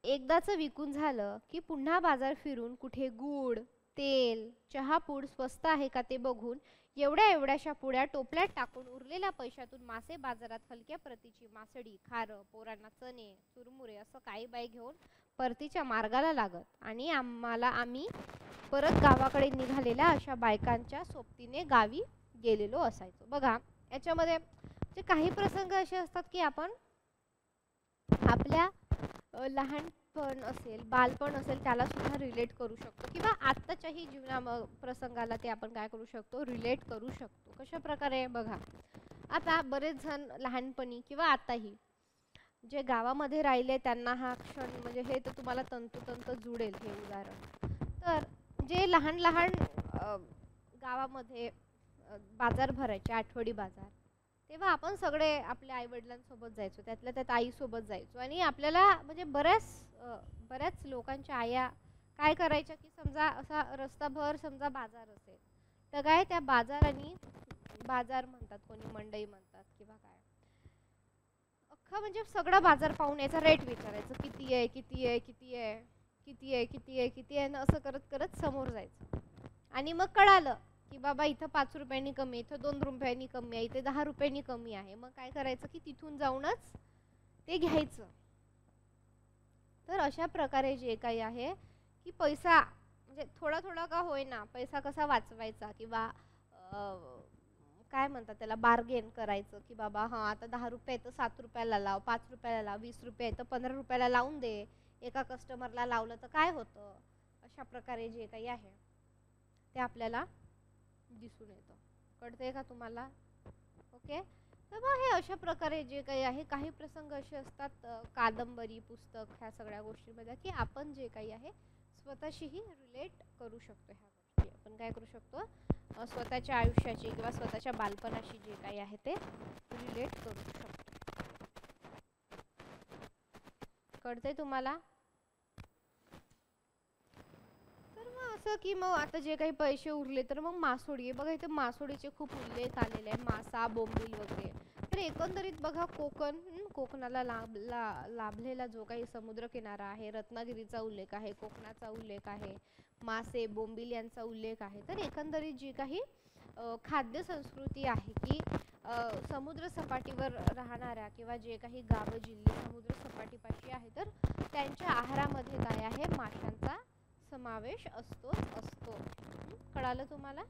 एकदाच विकून झालं की पुन्हा बाजार फिरून कुठे गूळ, तेल, चहापूड स्वस्त आहे का ते बघून एवढ्या एवढ्याशा पुड्या टोपल्यात टाकून उरलेल्या पैशातून मासे बाजारात हलक्या प्रतीची मासडी, खारं, पोरांना चणे, चुरमुरे असं काही बाई घेऊन परतीच्या मार्गाला लागत आणि आम्ही परत गावाकडे निघालेल्या अशा बायकांच्या सोबतीने गावी गेलेलो असायचो. बघा, याच्यामध्ये जे काही प्रसंग असे असतात की आपण आपल्या लहानपण असेल, बालपण असेल, त्याला सुद्धा रिलेट करू शकतो किंवा आत्ताच्याही प्रसंगाला ते आपण काय करू शकतो, रिलेट करू शकतो. कशा प्रकारे बघा, आता बरेच जण लहानपणी किंवा आताही जे गावामध्ये राहिले त्यांना हा क्षण म्हणजे हे तर तुम्हाला तंतोतंत जुळेल हे उदाहरण. तर जे लहान लहान गावामध्ये बाजार भरायचे, आठवडी बाजार, तेव्हा आपण सगळे आपल्या आईवडिलांसोबत जायचो, त्यातल्या त्यात आईसोबत जायचो आणि आपल्याला म्हणजे बऱ्याच लोकांच्या आया काय करायच्या की समजा असा रस्ताभर समजा बाजार असेल तर काय त्या बाजाराने, बाजार म्हणतात कोणी, मंडई म्हणतात किंवा काय, अख्खा म्हणजे सगळा बाजार पाहून याचा रेट विचारायचं, किती आहे किती आहे किती आहे किती आहे किती आहे किती आहे, असं करत करत समोर जायचं. आणि मग कळालं की बाबा इथं 5 रुपयांनी कमी, इथं 2 रुपयांनी कमी आहे, इथे 10 रुपयांनी कमी आहे. मग काय करायचं की तिथून जाऊनच ते घ्यायचं. तर अशा प्रकारे जे काही आहे की पैसा म्हणजे थोडा थोडा का होईना पैसा कसा वाचवायचा किंवा काय म्हणतात त्याला, बार्गेन करायचं की बाबा हां आता 10 रुपये तर 7 रुपयाला लाव, 5 रुपयाला लाव, 20 रुपये तर 15 रुपयाला लावून दे, एका कस्टमरला लावलं तर काय होतं. अशा प्रकारे जे काही आहे ते आपल्याला दिसून येतं. कळतंय का तुम्हाला? ओके. तर मग हे अशा प्रकारे जे काही आहे, काही प्रसंग असे असतात कादंबरी, पुस्तक, ह्या सगळ्या गोष्टींमध्ये की आपण जे काही आहे स्वतःशीही रिलेट करू शकतो. ह्या गोष्टी आपण काय करू शकतो, स्वतःच्या आयुष्याची किंवा स्वतःच्या बालपणाशी जे काही आहे ते रिलेट करू शकतो. कळतंय तुम्हाला? असं की मग आता जे काही पैसे उरले तर मग मासोळी, बघा इथे मासोळीचे खूप उल्लेख आलेले आहे, मासा, बोंबील वगैरे. तर एकंदरीत बघा कोकणाला लाभलेला जो काही समुद्रकिनारा आहे, रत्नागिरीचा उल्लेख आहे, कोकणाचा उल्लेख आहे, मासे, बोंबील यांचा उल्लेख आहे. तर एकंदरीत जी काही खाद्य संस्कृती आहे की समुद्र सपाटीवर राहणाऱ्या किंवा जे काही गावं जिल्हे समुद्र सपाटीपाशी आहे तर त्यांच्या आहारामध्ये काय आहे, माशांचा समावेश असतो. कळालं तुम्हाला?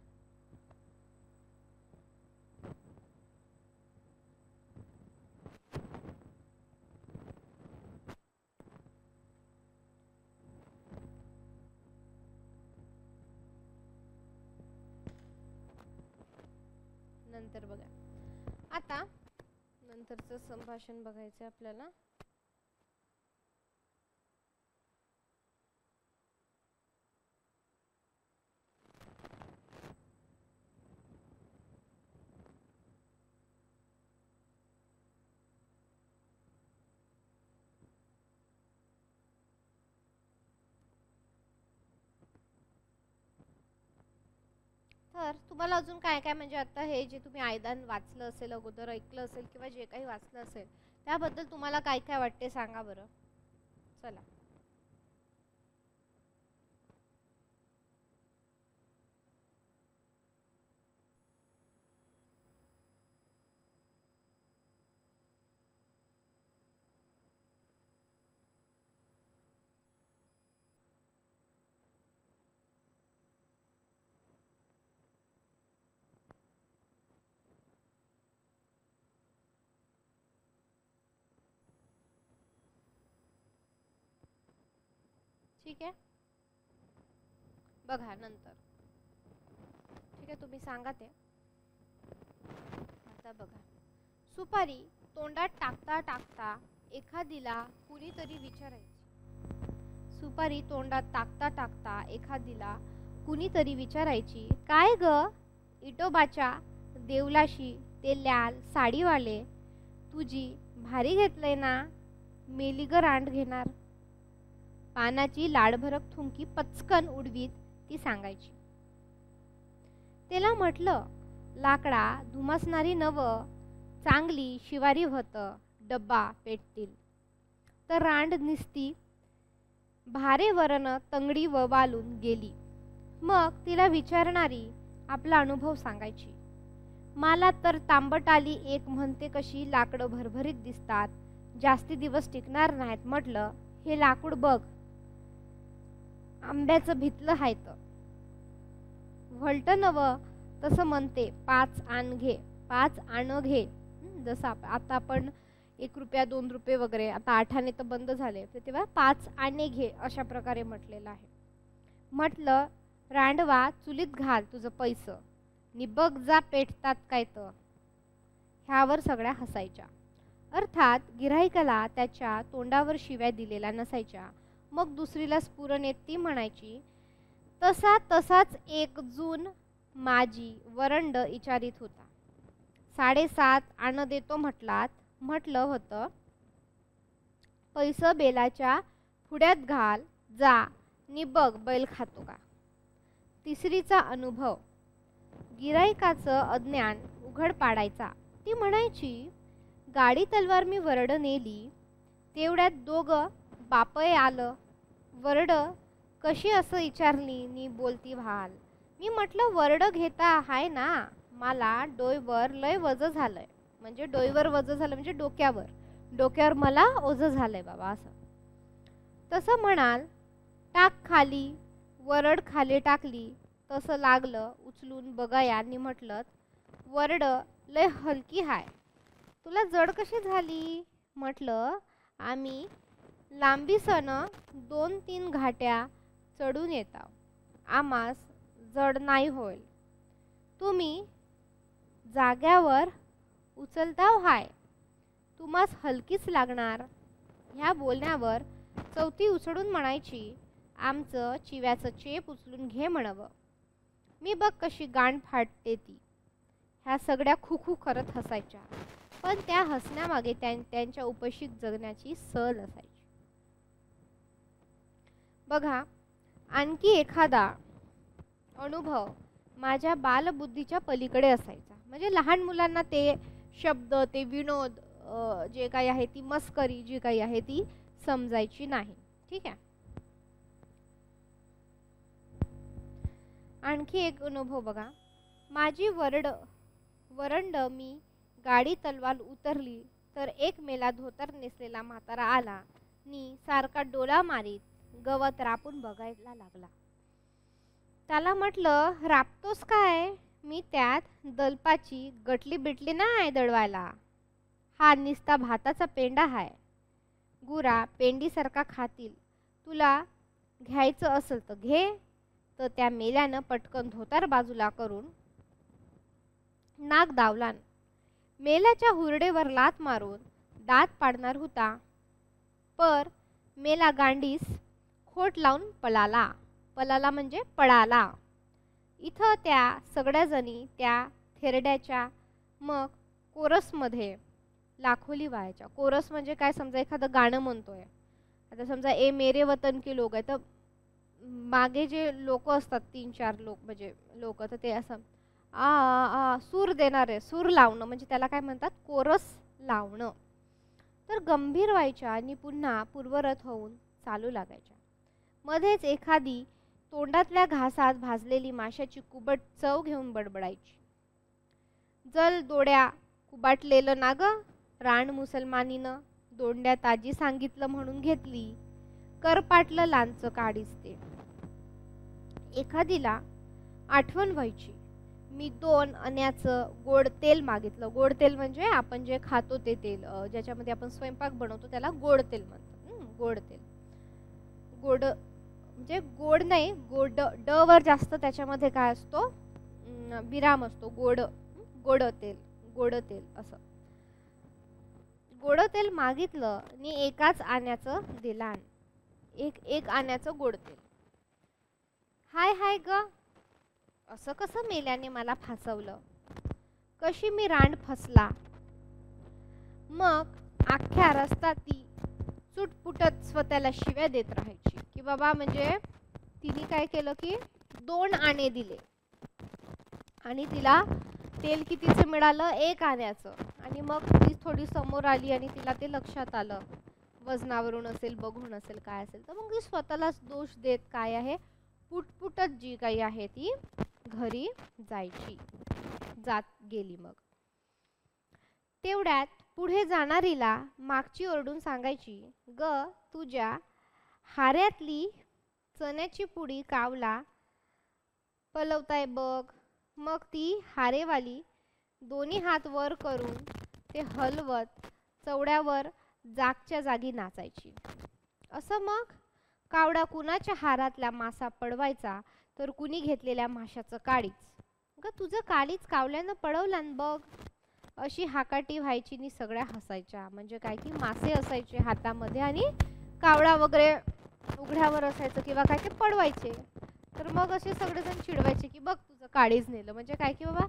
नंतर बघा. आता नंतरचं संभाषण बघायचं आपल्याला. तर तुम्हाला अजून काय काय म्हणजे आता हे जे तुम्ही आयदान वाचलं असेल, अगोदर ऐकलं असेल किंवा जे काही वाचलं असेल त्याबद्दल तुम्हाला काय काय वाटते सांगा बरं. चला. ठीक आहे, बघा नंतर. ठीक आहे, तुम्ही सांगा ते. आता बघा. सुपारी तोंडात टाकता टाकता एखादीला कुणीतरी विचारायची. सुपारी तोंडात टाकता टाकता एखादीला कुणीतरी विचारायची, काय ग इटोबाच्या देवलाशी ते लाल साडीवाले तुझी भारी घेतलंय ना, मेली ग रांड घेणार. पानाची लाडभरक थुंकी पचकन उडवीत ती सांगायची. त्याला म्हटलं, लाकडा धुमसणारी नव, चांगली शिवारी व्हत डब्बा पेटतील. तर रांड निसती भारे वरण तंगडी व वालून गेली. मग तिला विचारणारी आपला अनुभव सांगायची. मला तर तांबट आली एक म्हणते, कशी लाकडं भरभरीत दिसतात, जास्ती दिवस टिकणार नाहीत. म्हटलं, हे लाकूड बघ, आंब्याचं भितलं हायत, व्हलट नव तसं म्हणते, 5 आण घे, 5 आण घे. जसं आता आपण 1 रुपया 2 रुपये वगैरे, आता 8 आणे तर बंद झाले, तेव्हा 5 आणे घे अशा प्रकारे म्हटलेलं आहे. म्हटलं, रांडवा चुलीत घाल तुझं पैसं, नि बघ जा पेटतात काय तर. ह्यावर सगळ्या हसायच्या. अर्थात गिऱ्हाईकाला त्याच्या तोंडावर शिव्या दिलेल्या नसायच्या. मग दुसरीला स्फुरण येत ती म्हणायची, तसाच एक जून माझी वरंड इचारित होता. 7.5 आण देतो म्हटलं होतं. पैसं बेलाच्या पुड्यात घाल जा, नि बघ बैल खातो का. तिसरीचा अनुभव गिऱ्हाईकाचं अज्ञान उघड पाडायचा. ती म्हणायची, गाडी तलवार मी वरड नेली, तेवढ्यात दोघं बापय आलं. वरड कशी असं विचारली नि बोलती व्हाल. मी म्हटलं, वरड घेता हाय ना, मला डोईवर लय वज झालंय. म्हणजे डोईवर वज झालं म्हणजे डोक्यावर मला ओझं झालंय बाबा असं. तसं म्हणाल, टाक खाली. वरड खाली टाकली, तसं लागलं उचलून बघायांनी. म्हटलं, वरड लय हलकी हाय, तुला जड कशी झाली. म्हटलं, आम्ही लांबीसन 2-3 घाट्या चढून येताव, आम्हास जड नाही होईल. तुम्ही जाग्यावर उचलताव हाय, तुम्हास हलकीच लागणार. ह्या बोलण्यावर चौथी उचलून म्हणायची, आमचं चिव्याचं चेप उचलून घे म्हणावं. मी बघ कशी गांड फाटते ती. ह्या सगळ्या खुखू करत हसायच्या, पण त्या हसण्यामागे त्यांच्या उपशीत जगण्याची सल असायची. बघा, आणखी एखादा अनुभव माझ्या बालबुद्धीच्या पलीकडे असायचा. म्हणजे लहान मुलांना ते शब्द, ते विनोद जे काही आहे, ती मस्करी जी काही आहे ती समजायची नाही. ठीक आहे. आणखी एक अनुभव बघा. माझी वरंड मी गाडी तलवार उतरली, तर एक मेला धोतर नेसलेला म्हातारा आला नि सारखा डोला मारीत गवत रापून बघायला लागला. त्याला म्हटलं, रापतोस काय. मी त्यात दलपाची गटली बिटली नाही दळवायला, हा निस्ता भाताचा पेंडा हाय. गुरा पेंडीसारखा खातील, तुला घ्यायचं असेल तर घे. तर त्या मेल्यानं पटकन धोतर बाजूला करून नाक दावलान. मेल्याच्या हुरडेवर लात मारून दात पाडणार होता. पर मेला गांडीस खोट लावून पळाला. पळाला म्हणजे पळाला. इथं त्या सगळ्या जणी त्या थेरड्याच्या मग कोरसमध्ये लाखोली व्हायच्या. कोरस म्हणजे काय, समजा एखादं गाणं म्हणतोय. आता समजा ए मेरे वतन के लोग आहे, तर मागे जे लोक असतात 3-4 लोक म्हणजे लोक, तर ते असं आ आ सूर देणारे, सूर लावणं म्हणजे त्याला काय म्हणतात, कोरस लावणं. तर गंभीर व्हायच्या आणि पुन्हा पूर्वरत होऊन चालू लागायच्या. मध्येच एखादी तोंडातल्या घासात भाजलेली माशाची कुबट चव घेऊन बडबडायची. जल दोड्या कुबाटलेलं ना ग, रान मुसलमानीनं दोंड्यात आजी सांगितलं म्हणून घेतली. करपाटलं लांचं काढीच ते. एखादीला आठवण व्हायची, मी 2 आण्याचं गोड तेल मागितलं. गोड तेल म्हणजे आपण जे खातो ते तेल, ज्याच्यामध्ये आपण स्वयंपाक बनवतो त्याला गोड तेल म्हणतात. गोड तेल, गोड म्हणजे गोड नाही, गोड ड वर जास्त त्याच्यामध्ये काय असतो, विराम असतो. गोड, गोड तेल, गोड तेल असं. गोड तेल मागितलं आणि एकाच आण्याचं दिलान. एक आण्याचं गोड तेल. हाय हाय ग, असं कसं मेल्याने मला फासवलं, कशी मी रांड फसला. मग अख्ख्या रस्ता ती चुटपुटत स्वतःला शिव्या देत राहायची की बाबा, म्हणजे तिने काय केलं की 2 आणे दिले आणि तिला तेल कितीचं मिळालं, 1 आण्याचं. आणि मग ती थोडी समोर आली आणि तिला ते लक्षात आलं, वजनावरून असेल, बघून असेल, काय असेल, तर मग ती स्वतःलाच दोष देत काय आहे, पुटपुटत जी काही आहे ती घरी जात गेली. मग तेवढ्यात पुढे जाणारीला मागची ओरडून सांगायची, ग तुझ्या हाऱ्यातली चण्याची पुडी कावला पलवताय बघ. मग ती हारेवाली दोन्ही हात वर करून ते हलवत चवड्यावर जागच्या जागी नाचायची. असं मग कावडा कुणाच्या हारातला मासा पडवायचा तर कुणी घेतलेल्या माशाचं काळीच. ग तुझं काळीच कावल्यानं पडवलान बघ. अशी हाकाटी व्हायची नि सगळ्या हसायच्या. म्हणजे काय की मासे असायचे हातामध्ये आणि कावळा वगैरे उघड्यावर असायचं किंवा काय ते पडवायचे. तर मग असे सगळेजण चिडवायचे की बघ तुझं काळीच नेलं. म्हणजे काय की बाबा,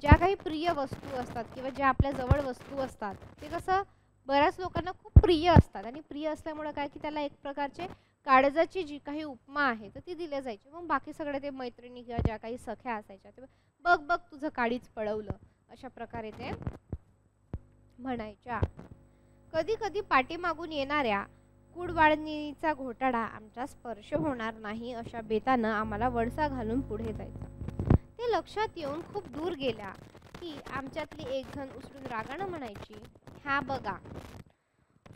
ज्या काही प्रिय वस्तू असतात किंवा ज्या आपल्या जवळ वस्तू असतात ते कसं बऱ्याच लोकांना खूप प्रिय असतात आणि प्रिय असल्यामुळे काय की त्याला एक प्रकारचे काळजाची जी काही उपमा आहे तर ती दिल्या जायची. मग बाकी सगळे ते मैत्रिणी किंवा ज्या काही सख्या असायच्या ते बघ बघ तुझं काळीच पळवलं, अशा प्रकारे ते म्हणायच्या. कधी कधी पाठीमागून येणाऱ्या कुडवाळणीचा घोटाळा आमचा स्पर्श होणार नाही अशा बेतानं आम्हाला वळसा घालून पुढे जायचं. ते लक्षात येऊन खूप दूर गेल्या की आमच्यातली एक जण उचलून रागानं म्हणायची, ह्या बघा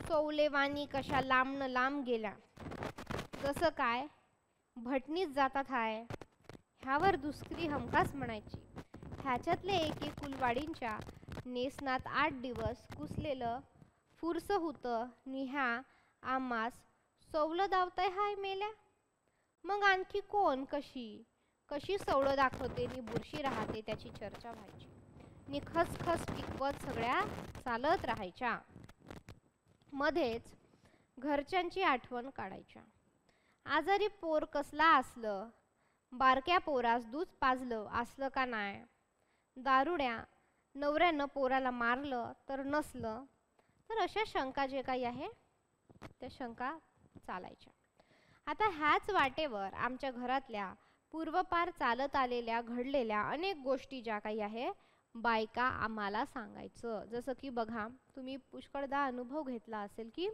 सौलेवानी कशा लांबनं लांब गेल्या, जसं काय भटणीच जातात हाय. ह्यावर दुसरी हमखास म्हणायची, ह्याच्यातले एके कुलवाडींच्या नेसनात 8 दिवस कुसलेलं फुरसं होतं नि ह्या आम्हास सवलं दावताय हाय मेल्या. मग आणखी कोण कशी सवलं दाखवते नि बुरशी राहते त्याची चर्चा व्हायची. नि खसखस पिकवत सगळ्या चालत राहायच्या. मध्येच घरच्यांची आठवण काढायच्या. आजारी पोर कसला असलं, बारक्या पोरास दूध पाजलं असलं का नाय, दारुड्या नवऱ्यानं पोराला मारलं तर नसलं. तर अशा शंका जे काही आहे त्या शंका चालायच्या. आता ह्याच वाटेवर आमच्या घरातल्या पूर्वपार चालत आलेल्या घडलेल्या अनेक गोष्टी ज्या काही आहे बायका आम्हाला सांगायचं. जसं की बघा, तुम्ही पुष्कळदा अनुभव घेतला असेल की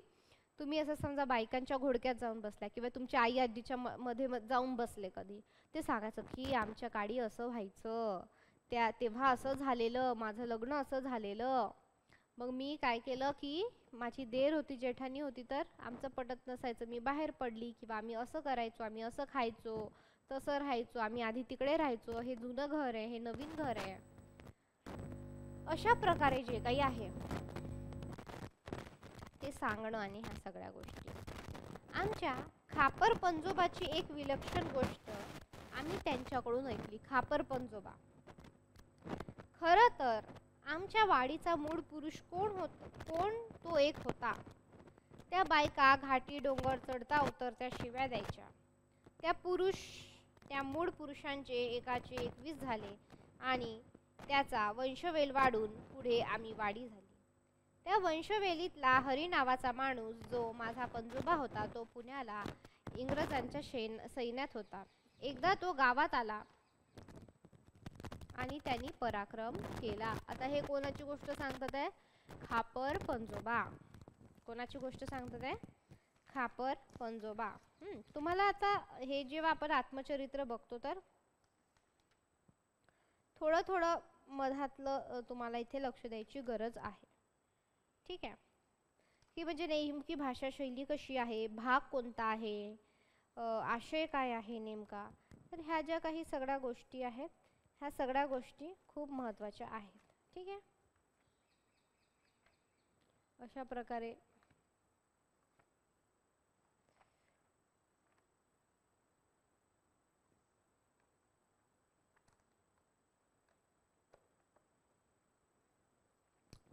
तुम्ही असं समजा बायकांच्या घोडक्यात जाऊन बसल्या किंवा तुमच्या आई आजीच्या मध्ये जाऊन बसले कधी, ते सांगायचं की आमच्या काळी असं व्हायचं, तेव्हा असं झालेलं, माझं लग्न असं झालेलं. मग मी काय केलं की माझी देर होती, जेठानी होती, तर आमचं पटत नसायचं, मी बाहेर पडली किंवा आम्ही असं करायचो, आम्ही असं खायचो, तसं राहायचो, आम्ही आधी तिकडे राहायचो, हे जुनं घर आहे, हे नवीन घर आहे. अशा प्रकारे जे काही आहे ते सांगणं आणि ह्या सगळ्या गोष्टी. आमच्या खापर पंजोबाची एक विलक्षण गोष्ट आम्ही त्यांच्याकडून ऐकली. खापर पंजोबा खरं तर आमच्या वाडीचा मूळ पुरुष कोण तो एक होता. त्या बायका घाटी डोंगर चढता उतरत्या शिव्या द्यायच्या. त्या मूळ पुरुषांचे एकाचे 21 झाले आणि त्याचा वंशवेल वाढून पुढे आम्ही वाडी झाली. त्या वंशवेलीतला हरी नावाचा माणूस जो माझा पंजोबा होता तो पुण्याला इंग्रजांच्या सैन्यात होता. एकदा तो गावात आला आणि त्यांनी पराक्रम केला. आता हे कोणाची गोष्ट सांगतात आहे? खापर पंजोबा. कोणाची गोष्ट सांगतात आहे? खापर पंजोबा. तुम्हाला आता हे जेव्हा आपण आत्मचरित्र बघतो तर थोडं मधातलं तुम्हाला इथे लक्ष द्यायची गरज आहे. ठीक आहे, की म्हणजे नेमकी भाषा शैली कशी आहे, भाग कोणता आहे, आशय काय आहे नेमका. तर ह्या ज्या काही सगळ्या गोष्टी आहेत ह्या सगळ्या गोष्टी खूप महत्त्वाच्या आहेत. ठीक आहे, अशा प्रकारे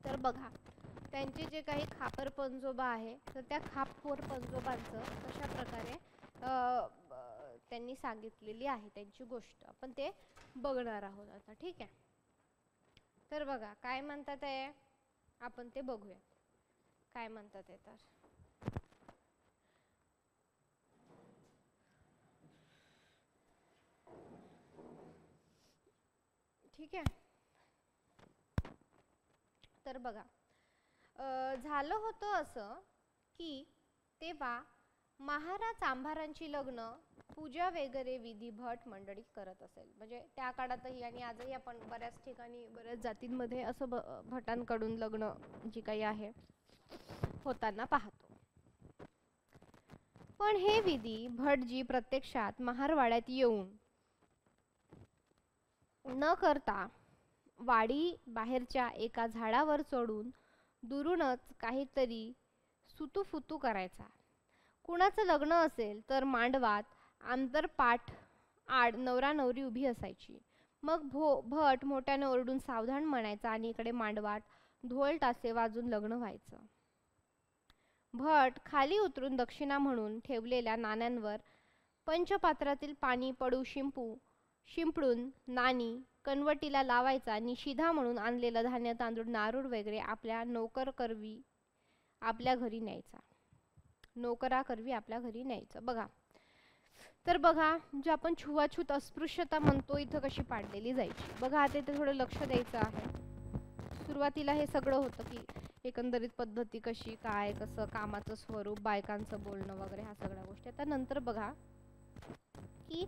तर बघा त्यांचे जे काही खापर पंजोबा आहे तर त्या खापर पंजोबांचं कशा प्रकारे त्यांनी सांगितलेली आहे त्यांची गोष्ट आपण ते बघणार आहोत आता. ठीक आहे, तर बघा काय म्हणतात आहे आपण ते बघूया काय म्हणतात आहे. तर ठीक आहे, तर बघा झालं होतं असं की तेव्हा महाराज आंभारांची लग्न पूजा वगैरे विधी भट मंडळी करत असेल. म्हणजे त्या काळातही आणि आजही आपण बऱ्याच ठिकाणी बऱ्याच जातींमध्ये असं भटांकडून लग्न जी काही आहे होताना पाहतो. पण हे विधी भटजी प्रत्यक्षात महारवाड्यात येऊन न करता वाडी बाहेरच्या एका झाडावर चढून दुरूनच काहीतरी सुतूफुतू करायचा. कुणाचं लग्न असेल तर मांडवात आंतरपाठ आड नवरा नवरी उभी असायची. मग भट मोठ्याने ओरडून सावधान म्हणायचा आणि इकडे मांडवात ढोल तासे वाजून लग्न व्हायचं. भट खाली उतरून दक्षिणा म्हणून ठेवलेल्या नाण्यांवर पंचपात्रातील पाणी पडू शिंपडून नाणी कणवटीला लावायचा आणि शिधा म्हणून आणलेलं धान्य तांदूळ नारूळ वगैरे आपल्या नोकराकरवी आपल्या घरी न्यायचं. बघा तर बघा जे आपण छुवाछूत अस्पृश्यता म्हणतो इथं कशी पाडलेली जायची. बघा आता इथे थोडं लक्ष द्यायचं आहे. सुरुवातीला हे सगळं होतं की एकंदरीत पद्धती कशी काय कसं कामाचं स्वरूप बायकांचं बोलणं वगैरे ह्या सगळ्या गोष्टी. आता नंतर बघा की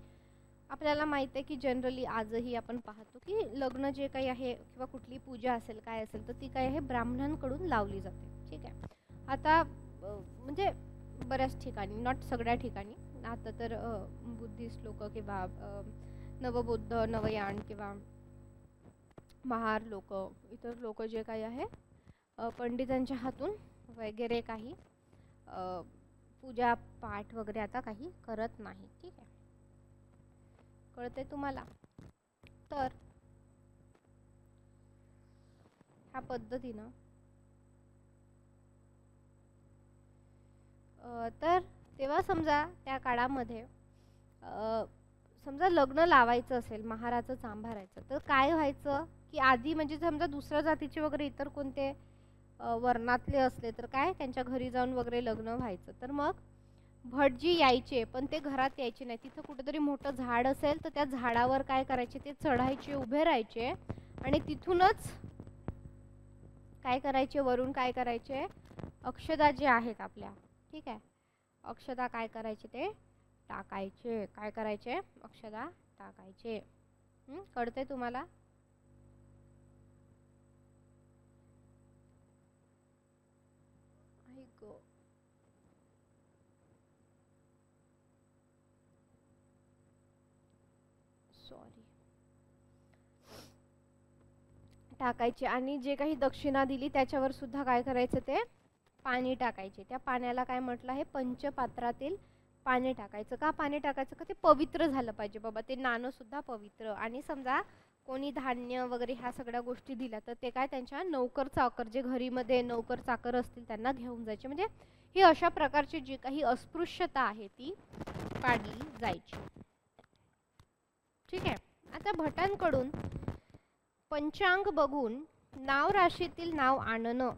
आपल्याला माहित आहे की जनरली आजही आपण पाहतो की लग्न जे काही आहे किंवा कुठली पूजा असेल काय असेल तर ती काय आहे ब्राह्मणांकडून लावली जाते. ठीक आहे, आता म्हणजे बऱ्याच ठिकाणी नॉट सगळ्या ठिकाणी आता तर बुद्धिस्ट लोक किंवा नवबुद्ध नवयान किंवा महार लोक इतर लोक जे काही आहे पंडितांच्या हातून वगैरे काही पूजा पाठ वगैरे आता काही करत नाही. ठीक आहे, कळते तुम्हाला. तर ह्या पद्धतीनं तर तेव्हा समजा त्या काळामध्ये समजा लग्न लावायचं असेल महाराचं सांभारायचं तर काय व्हायचं की आधी म्हणजे समजा दुसऱ्या जातीचे वगैरे इतर कोणते वर्णातले असले तर काय त्यांच्या घरी जाऊन वगैरे लग्न व्हायचं. तर मग भटजी यायचे पण ते घरात यायचे नाही. तिथं कुठेतरी मोठं झाड असेल तर त्या झाडावर काय करायचे ते चढायचे उभे राहायचे आणि तिथूनच काय करायचे वरून काय करायचे अक्षदा जे आहेत आपल्या ठीक आहे अक्षदा काय करायचे ते टाकायचे. काय करायचे अक्षदा टाकायचे. कळते तुम्हाला. सॉरी टाकायचे आणि जे काही दक्षिणा दिली त्याच्यावर सुद्धा काय करायचं ते पाणी टाकायचे. त्या पाण्याला काय म्हटलं आहे पंचपात्रातील पाणी टाकायचं. का पाणी टाकायचं का ते पवित्र झालं पाहिजे बाबा ते नाणं सुद्धा पवित्र. आणि समजा कोणी धान्य वगैरे ह्या सगळ्या गोष्टी दिल्या तर ते काय त्यांच्या नौकर चाकर जे घरीमध्ये नौकर चाकर असतील त्यांना घेऊन जायचे. म्हणजे ही अशा प्रकारची जी काही अस्पृश्यता आहे ती पाडली जायची. ठीक आहे. आता भटांकडून पंचांग बघून नाव राशीतील नाव आणणं,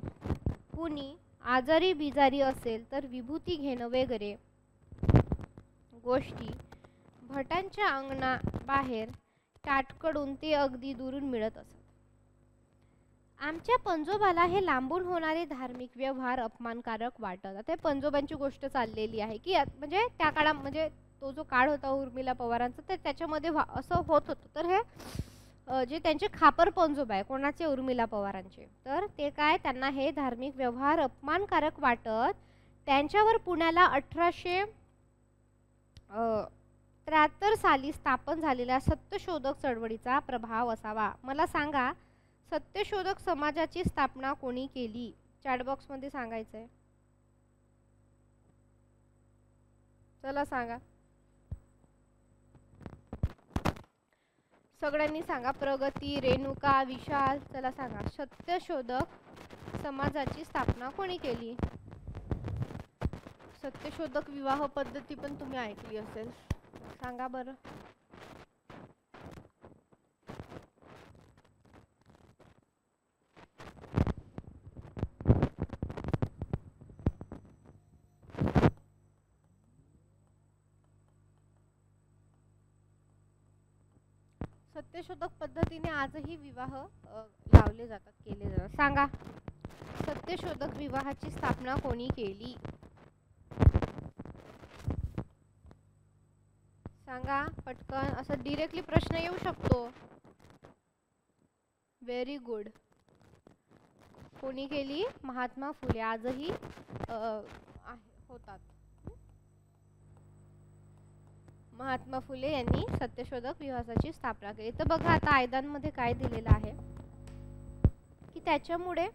कुणी आजारी बिजारी असेल तर विभूती घेणं वगैरे गोष्टी भटांच्या अंगणाबाहेर टाटकडून ते अगदी दुरून मिळत असत. आमच्या पंजोबाला हे लांबून होणारे धार्मिक व्यवहार अपमानकारक वाटत. आता पंजोबांची गोष्ट चाललेली आहे की म्हणजे त्या काळा म्हणजे तो जो काळ होता उर्मिला पवारांचा तर त्याच्यामध्ये असं होत होतं. तर हे जे त्यांचे खापर पंजोबा आहे कोणाचे, उर्मिला पवारांचे, तर ते काय त्यांना हे धार्मिक व्यवहार अपमानकारक वाटत. त्यांच्यावर पुण्याला 1873 साली स्थापन झालेल्या सत्यशोधक चळवळीचा प्रभाव असावा. मला सांगा सत्यशोधक समाजाची स्थापना कोणी केली? चॅट बॉक्स मध्ये सांगायचंय. चला सांगा, सगळ्यांनी सांगा. प्रगती, रेणुका, विशाल, चला सांगा. सत्यशोधक समाजाची स्थापना कोणी केली? सत्यशोधक विवाह पद्धती पण तुम्ही ऐकली असेल, सांगा बरं. सत्यशोधक पद्धतीने आजही विवाह लावले जातात, केले जातात. सांगा सत्यशोधक विवाहाची स्थापना कोणी केली? सांगा पटकन. असं डिरेक्टली प्रश्न येऊ शकतो. Very good. कोणी केली? महात्मा फुले. आजही होतात. महात्मा फुले यांनी सत्यशोधक विवाहाची स्थापना केली. तर बघा आता आयदांमध्ये काय दिलेलं आहे की त्याच्यामुळे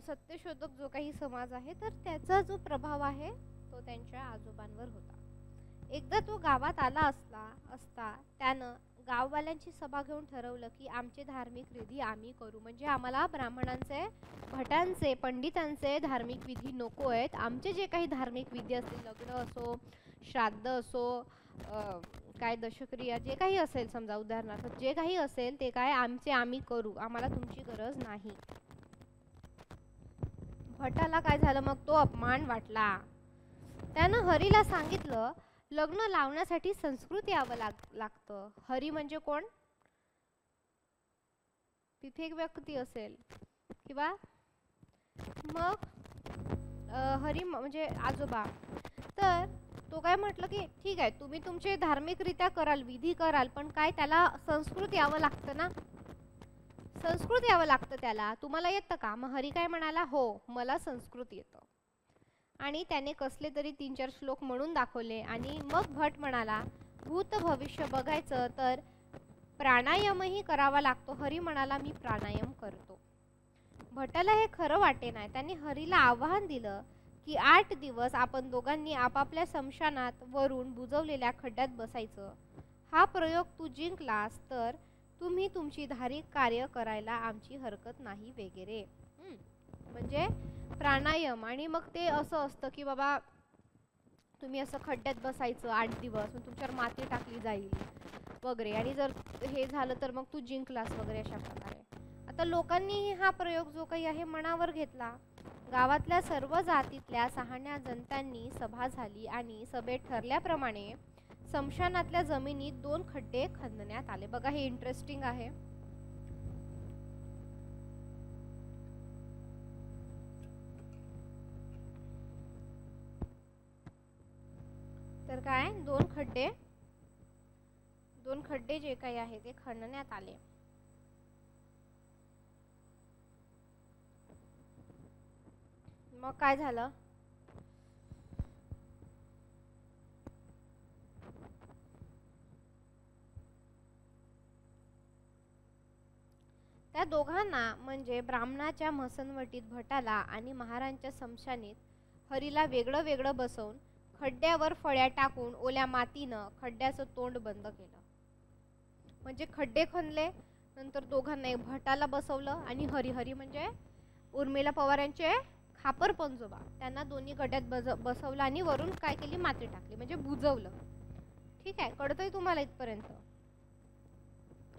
सत्यशोधक जो काही समाज आहे तर त्याचा जो प्रभाव आहे तो त्यांच्या आजोबांवर होता. एकदा तो गावात आला असता त्यानं गाववाल्यांची सभा घेऊन ठरवलं की आमचे धार्मिक विधी आम्ही करू. म्हणजे आम्हाला ब्राह्मणांचे, भटांचे, पंडितांचे धार्मिक विधी नको आहेत. आमचे जे काही धार्मिक विधी असतील, लग्न असो, श्राद्ध असो, काय दशक्रिया, जे काही असेल, समजा उदाहरणार्थ जे काही असेल ते काय आमचे आम्ही करू, आम्हाला तुमची गरज नाही. भटाला काय झालं मग? तो अपमान वाटला. त्यानं हरीला सांगितलं लग्न लावण्यासाठी संस्कृत यावं लागतं. हरी म्हणजे कोण? तिथे एक व्यक्ती असेल किंवा मग हरी म्हणजे आजोबा. तर तो काय म्हटलं की ठीक आहे तुम्ही तुमचे धार्मिकरित्या कराल, विधी कराल, पण काय त्याला संस्कृत यावं लागतं ना, संस्कृत यावं लागतं त्याला. तुम्हाला येतं का? मग हरी काय म्हणाला, हो मला संस्कृत येतं. आणि त्याने कसले तरी 3-4 श्लोक म्हणून दाखवले. आणि मग भट म्हणाला भूत भविष्य बघायचं तर प्राणायामही करावा लागतो. हरी म्हणाला मी प्राणायाम करतो. भटाला हे खरं वाटे नाही. त्याने हरीला आव्हान दिलं की 8 दिवस आपण दोघांनी आपापल्या स्मशानात वरून बुजवलेल्या खड्ड्यात बसायचं. हा प्रयोग तू जिंकलास तर तुम्ही तुमची धार्मिक कार्य करायला आमची हरकत नाही वगैरे. म्हणजे प्राणायाम. आणि मग ते असं असतं की बाबा तुम्ही असं खड्ड्यात बसायचं 8 दिवस, मग तुमच्यावर माती टाकली जाईल वगैरे, आणि जर हे झालं तर मग तू जिंकलास वगैरे अशा प्रकारे. आता लोकांनी हा प्रयोग जो काही आहे मनावर घेतला. गावातल्या सर्व जातीतल्या शहाण्या जनतांनी सभा झाली आणि सभेत ठरल्याप्रमाणे स्मशानातल्या जमिनीत 2 खड्डे खणण्यात आले. बघा हे इंटरेस्टिंग आहे. तर काय 2 खड्डे जे काही आहे ते खणण्यात आले. मग काय झालं? त्या दोघांना म्हणजे ब्राह्मणाच्या मसनवटीत भटाला आणि महाराजांच्या स्मशानीत हरीला वेगळं वेगळं बसवून खड्ड्यावर फळ्या टाकून ओल्या मातीनं खड्ड्याचं तोंड बंद केलं. म्हणजे खड्डे खणले, नंतर दोघांना एक भटाला बसवलं आणि हरी म्हणजे उर्मिला पवार यांचे खापर पंजोबा, त्यांना दोन्ही गड्यात बसवलं आणि वरून काय केली, माती टाकली, म्हणजे बुजवलं. ठीक आहे, कळतंय तुम्हाला इथपर्यंत?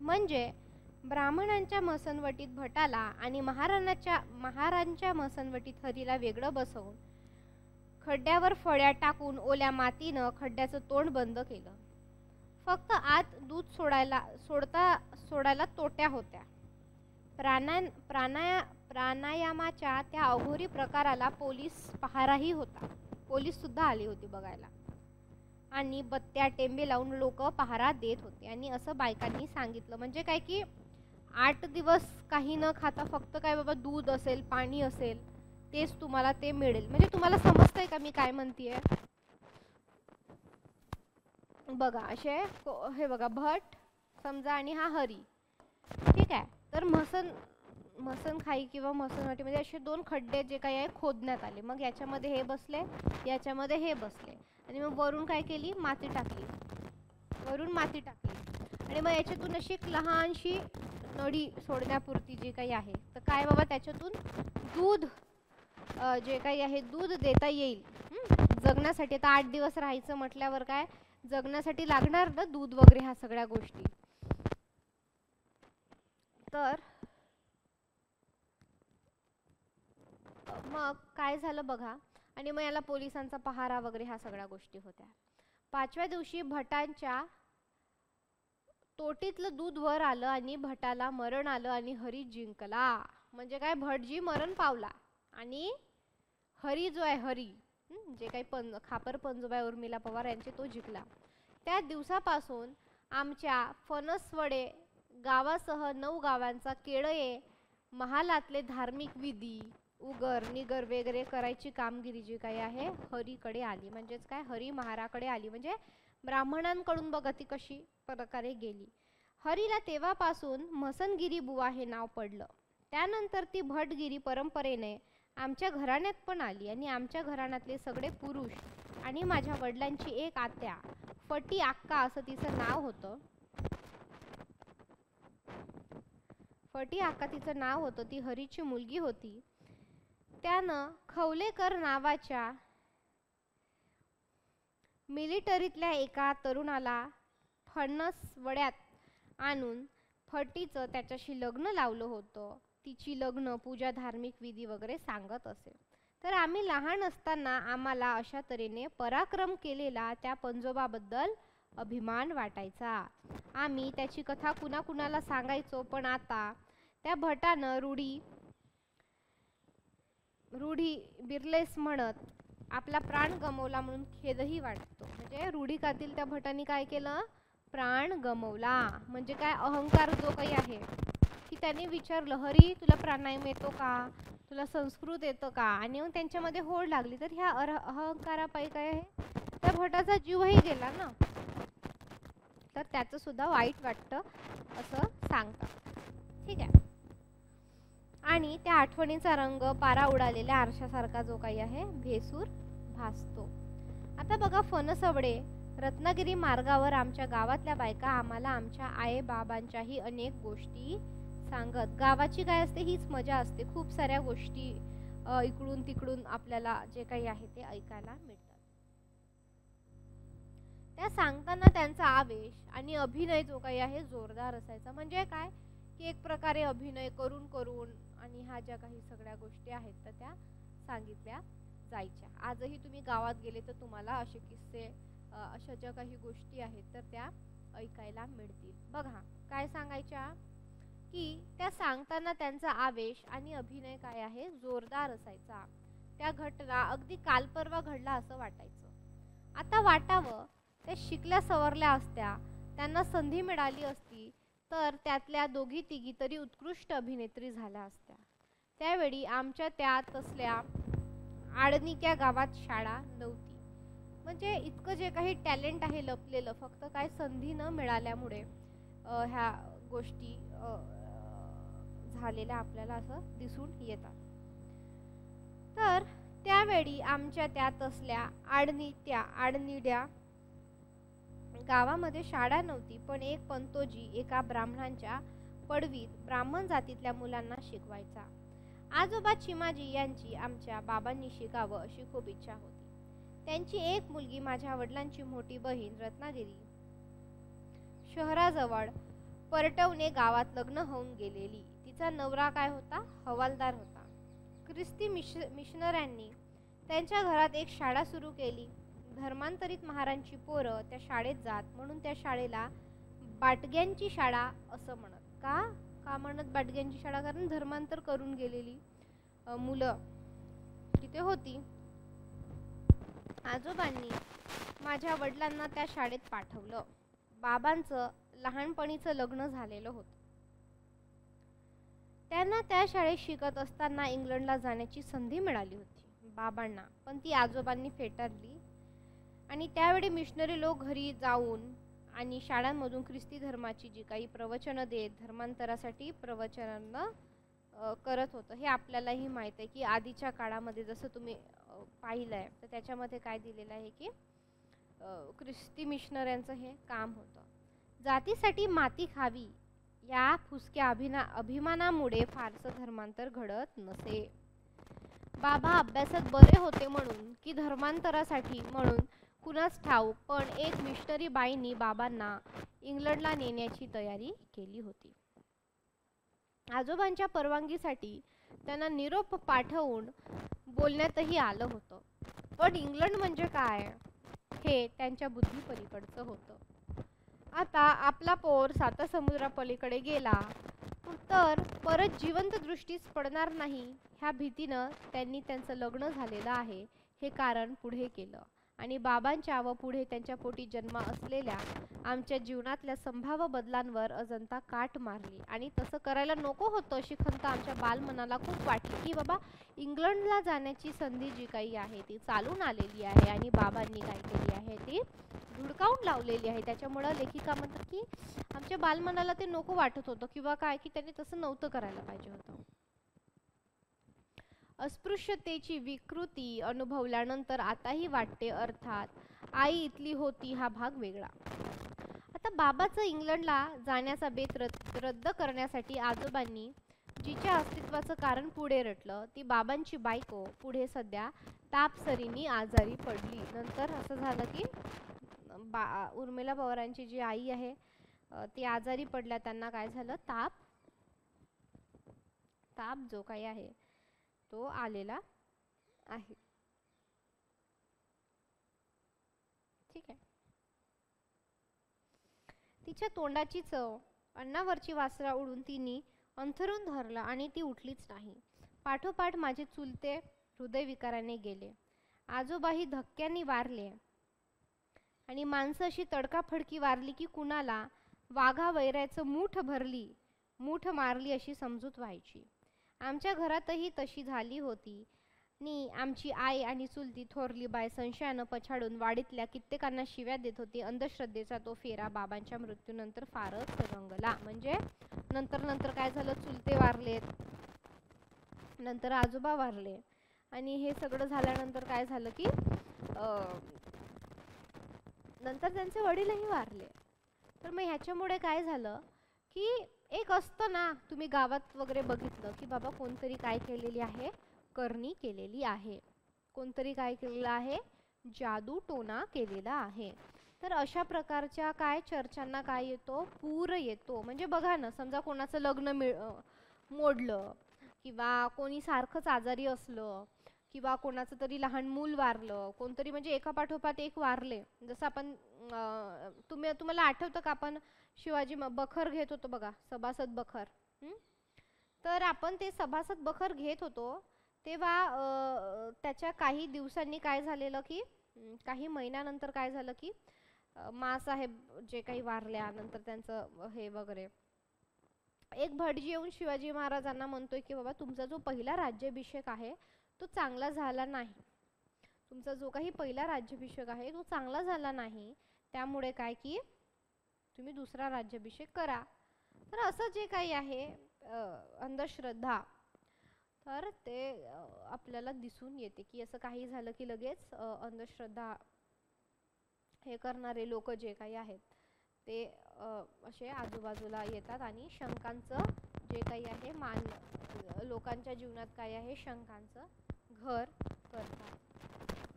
म्हणजे ब्राह्मणांच्या मसनवटीत भटाला आणि महारांच्या मसनवटीत हरीला वेगळं बसवून खड्ड्यावर फळ्या टाकून ओल्या मातीनं खड्ड्याचं तोंड बंद केलं. फक्त आत दूध सोडायला तोट्या होत्या. प्राणायामाच्या त्या अघोरी प्रकाराला पोलीस पहाराही होता. पोलीस सुद्धा आली होती बघायला आणि बत्त्या टेंबे लावून लोक पहारा देत होते. आणि असं बायकांनी सांगितलं, म्हणजे काय की 8 दिवस काही न खाता फक्त काय बाबा दूध असेल, पाणी असेल, तेच तुम्हाला ते मिळेल. म्हणजे तुम्हाला समजतंय का मी काय म्हणतेय? बघा असे हे बघा, भट समजा आणि हा हरी. ठीक आहे, तर मसनखाई किंवा मसनवाटीमध्ये असे 2 खड्डे जे काही आहे खोदण्यात आले. मग याच्यामध्ये हे बसले, याच्यामध्ये हे बसले आणि मग वरून काय केली, माती टाकली, वरून माती टाकली आणि मग याच्यातून अशी एक लहानशी नळी सोडण्यापुरती जे काही आहे, तर काय बाबा त्याच्यातून दूध जे काही आहे दूध देता येईल जगण्यासाठी. आता 8 दिवस राहायचं म्हटल्यावर काय जगण्यासाठी लागणार ना दूध वगैरे, ह्या सगळ्या गोष्टी. तर मग काय झालं बघा, आणि मग याला पोलिसांचा पहारा वगैरे ह्या सगळ्या गोष्टी होत्या. 5व्या दिवशी भटांच्या तोटीतलं दूध वर आलं आणि भटाला मरण आलं आणि हरी जिंकला. म्हणजे काय, भटजी मरण पावला आणि हरी जो आहे, हरी जे काही खापर पंजोबा उर्मिला पवार यांचे, तो जिंकला. त्या दिवसापासून आमच्या फणसवडे गावासह 9 गावांचा केळये महालातले धार्मिक विधी उगर निगर वगैरे करायची कामगिरी जी काही आहे हरीकडे आली. म्हणजेच काय, हरी महाराकडे आली. म्हणजे ब्राह्मणांकडून बघा ती कशी प्रकारे गेली. हरीला तेव्हापासून मसनगिरी बुवा हे नाव पडलं. त्यानंतर ती भटगिरी परंपरेने आमच्या घराण्यात पण आली आणि आमच्या घराण्यातले सगळे पुरुष आणि माझ्या वडिलांची एक आत्या फटी अक्का असं तिचं नाव होतं. फटी अक्का तिचं नाव होतं. ती हरीची मुलगी होती. त्यानं खवलेकर नावाच्या मिलिटरीतल्या एका तरुणाला फणसवड्यात आणून फटीचं त्याच्याशी लग्न लावलं होतं. तिची लग्न पूजा धार्मिक विधी वगैरे सांगत असे. तर आम्ही लहान असताना आम्हाला अशा तऱ्हेने पराक्रम केलेला त्या पंजोबाबद्दल अभिमान वाटायचा. आम्ही त्याची कथा कुणाकुणाला सांगायचो. पण आता त्या भटानं रूढी बिरलेस म्हणत आपला प्राण गमवला म्हणून खेदही वाटतो. म्हणजे रूढिकातील त्या भटांनी काय केलं, प्राण गमवला. म्हणजे काय, अहंकार जो काही आहे की त्याने विचारलं, हरी तुला प्राणायाम येतो का, तुला संस्कृत येतं का, आणि मग त्यांच्यामध्ये होड लागली. तर ह्या अहंकारापायी काय आहे, त्या भटाचा जीवही गेला ना. तर त्याचं सुद्धा वाईट वाटतं असं सांगतात. ठीक आहे, आणि त्या आठवणीचा रंग पारा उडालेल्या आरशासारखा जो काही आहे भेसूर भासतो. आता बघा, फणसवडे रत्नागिरी मार्गावर आमच्या गावातल्या बायका आम्हाला आमच्या आई बाबांच्याही अनेक गोष्टी सांगत. गावाची काय असते, हीच मजा असते. खूप साऱ्या गोष्टी इकडून तिकडून आपल्याला जे काही आहे ते ऐकायला मिळतात. त्या सांगताना त्यांचा आवेश आणि अभिनय जो काही आहे जोरदार असायचा. म्हणजे काय की एक प्रकारे अभिनय करून करून आणि ह्या ज्या काही सगळ्या गोष्टी आहेत तर त्या सांगितल्या जायच्या. आजही तुम्ही गावात गेले तर तुम्हाला असे किस्से, अशा ज्या काही गोष्टी आहेत तर त्या ऐकायला मिळतील. बघा काय सांगायच्या की त्या सांगताना त्यांचा आवेश आणि अभिनय काय आहे जोरदार असायचा. त्या घटना अगदी काल परवा घडला असं वाटायचं. आता वाटावं त्या शिकल्या सवरल्या असत्या, त्यांना संधी मिळाली असती तर त्यातल्या दोघी तिघी तरी उत्कृष्ट अभिनेत्री झाल्या असत्या. त्यावेळी आमच्या त्या तसल्या आडनिक्या गावात शाळा नव्हती. म्हणजे इतकं जे काही टॅलेंट आहे लपलेलं, फक्त काय संधी न मिळाल्यामुळे ह्या गोष्टी झालेल्या आपल्याला असं दिसून येतात. तर त्यावेळी आमच्या त्या तसल्या आडनिड्या गावामध्ये शाळा नव्हती, पण एक पंतोजी एका ब्राह्मणांच्या पडवीत ब्राह्मण जातीतल्या मुलांना शिकवायचा. आजोबा चिमाजी यांची आमच्या बाबांनी शिकावं अशी खूप इच्छा होती. त्यांची एक मुलगी, माझ्या वडिलांची मोठी बहीण रत्नागिरी शहराजवळ परटवणे गावात लग्न होऊन गेलेली. तिचा नवरा काय होता? हवालदार होता. ख्रिस्ती मिशनऱ्यांनी त्यांच्या घरात एक शाळा सुरू केली. धर्मांतरित महारांची पोरं त्या शाळेत जात, म्हणून त्या शाळेला बाटग्यांची शाळा असं म्हणत. का म्हणत बाटग्यांची शाळा? कारण धर्मांतर करून गेलेली मुलं तिथे होती. आजोबांनी माझ्या वडिलांना त्या शाळेत पाठवलं. बाबांचं लहानपणीचं लग्न झालेलं होतं. त्यांना त्या शाळेत शिकत असताना इंग्लंडला जाण्याची संधी मिळाली होती बाबांना, पण ती आजोबांनी फेटाळली. आणि त्यावेळी मिशनरी लोक घरी जाऊन आणि शाळांमधून ख्रिस्ती धर्माची जी काही प्रवचनं देत धर्मांतरासाठी प्रवचनं करत होतं. हे आपल्यालाही माहीत आहे की आधीच्या काळामध्ये जसं तुम्ही पाहिलं आहे तर त्याच्यामध्ये काय दिलेलं आहे की ख्रिस्ती मिशनऱ्यांचं हे काम होतं. जातीसाठी माती खावी या फुसक्या अभिमानामुळे फारसं धर्मांतर घडत नसे. बाबा अभ्यासात बरे होते म्हणून की धर्मांतरासाठी म्हणून कुणास ठाऊक, पण एक मिशनरी बाईंनी बाबांना इंग्लंडला नेण्याची तयारी केली होती. आजोबांच्या परवानगीसाठी त्यांना निरोप पाठवून बोलण्यातही आलं होतं, पण इंग्लंड म्हणजे काय हे त्यांच्या बुद्धीपलीकडचं होतं. आता आपला पोर सातासमुद्रापलीकडे गेला तर परत जिवंत दृष्टीस पडणार नाही ह्या भीतीनं त्यांनी त्यांचं लग्न झालेलं आहे हे कारण पुढे केलं आणि बाबांच्या व पुढे त्यांच्या पोटी जन्म असलेल्या आमच्या जीवनातल्या संभाव्य बदलांवर अजंता काट मारली. आणि तसं करायला नको होतं अशी खंत आमच्या बालमनाला खूप वाटली की बाबा इंग्लंडला जाण्याची संधी जी काही आहे ती चालून आलेली आहे आणि बाबांनी काय केली आहे ती धुडकावून लावलेली आहे. त्याच्यामुळं लेखिका म्हणतात की आमच्या बालमनाला ते नको वाटत होतं किंवा काय की त्यांनी तसं नव्हतं करायला पाहिजे होतं. अस्पृश्यतेची विकृती अनुभवल्यानंतर आताही वाटते, अर्थात आई इथली होती हा भाग वेगळा. आता बाबाचं इंग्लंडला जाण्याचा बेत रद्द करण्यासाठी आजोबांनी जिच्या अस्तित्वाचं कारण पुढे रटलं ती बाबांची बायको पुढे सध्या तापसरीनी आजारी पडली. नंतर असं झालं की उर्मिला पवारांची जी आई आहे ती आजारी पडल्या. त्यांना काय झालं? ताप जो काही आहे तो आलेला आहे. ठीक आहे. तिच्या तोंडाची चव, अन्नावरची वासरा उडून तिने अंथरून धरलं आणि ती उठलीच नाही. पाठोपाठ माझे चुलते हृदयविकाराने गेले. आजोबाही धक्क्यांनी वारले आणि माणसं अशी तडकाफडकी वारली की कुणाला वाघा वैराचं मूठ मारली अशी समजूत व्हायची. आमच्या घरातही तशी झाली होती. नी आमची आई आणि चुलती थोरली बाय संशयानं पछाडून वाडीतल्या कित्येकांना शिव्या देत होती. अंधश्रद्धेचा तो फेरा बाबांच्या मृत्यूनंतर फारच रंगला. म्हणजे नंतर काय झालं? चुलते वारलेत, नंतर आजोबा वारले आणि हे सगळं झाल्यानंतर काय झालं की नंतर त्यांचे वडीलही वारले. तर मग ह्याच्यामुळे काय झालं की एक असतं ना, तुम्ही गावात वगैरे बघितलं की बाबा कोणतरी काय केलेली आहे, करणी केलेली आहे, कोणतरी काय केलेलं आहे, जादू टोना केलेला आहे. तर अशा प्रकारच्या काय चर्चांना काय येतो? पूर येतो. म्हणजे बघा ना, समजा कोणाचं लग्न मोडलं किंवा कोणी सारखंच आजारी असलं किंवा कोणाचं तरी लहान मूल वारलं, कोणतरी म्हणजे एका पाठोपाठ एक वारले. जसं आपण तुम्हाला आठवतं का आपण शिवाजी बखर घेत होतो बघा, सभासद बखर. तर आपण ते सभासद बखर घेत होतो तेव्हा त्याच्या काही दिवसांनी काय झालेलं की काही महिन्यानंतर काय झालं की मासाहेब जे काही वारल्यानंतर त्यांचं हे वगैरे एक भटजी येऊन शिवाजी महाराजांना म्हणतोय की बाबा तुमचा जो पहिला राज्याभिषेक आहे तो चांगला झाला नाही, तुमचा जो काही पहिला राज्याभिषेक आहे तो चांगला झाला नाही, त्यामुळे काय की तुम्ही दुसरा राज्याभिषेक करा. तर असं जे काही आहे अंधश्रद्धा, तर ते आपल्याला दिसून येते की असं काही झालं की लगेच अंधश्रद्धा हे करणारे लोक जे काही आहेत ते असे आजूबाजूला येतात आणि शंकांचं जे काही आहे लोकांच्या जीवनात काय आहे शंकांचं घर करतात.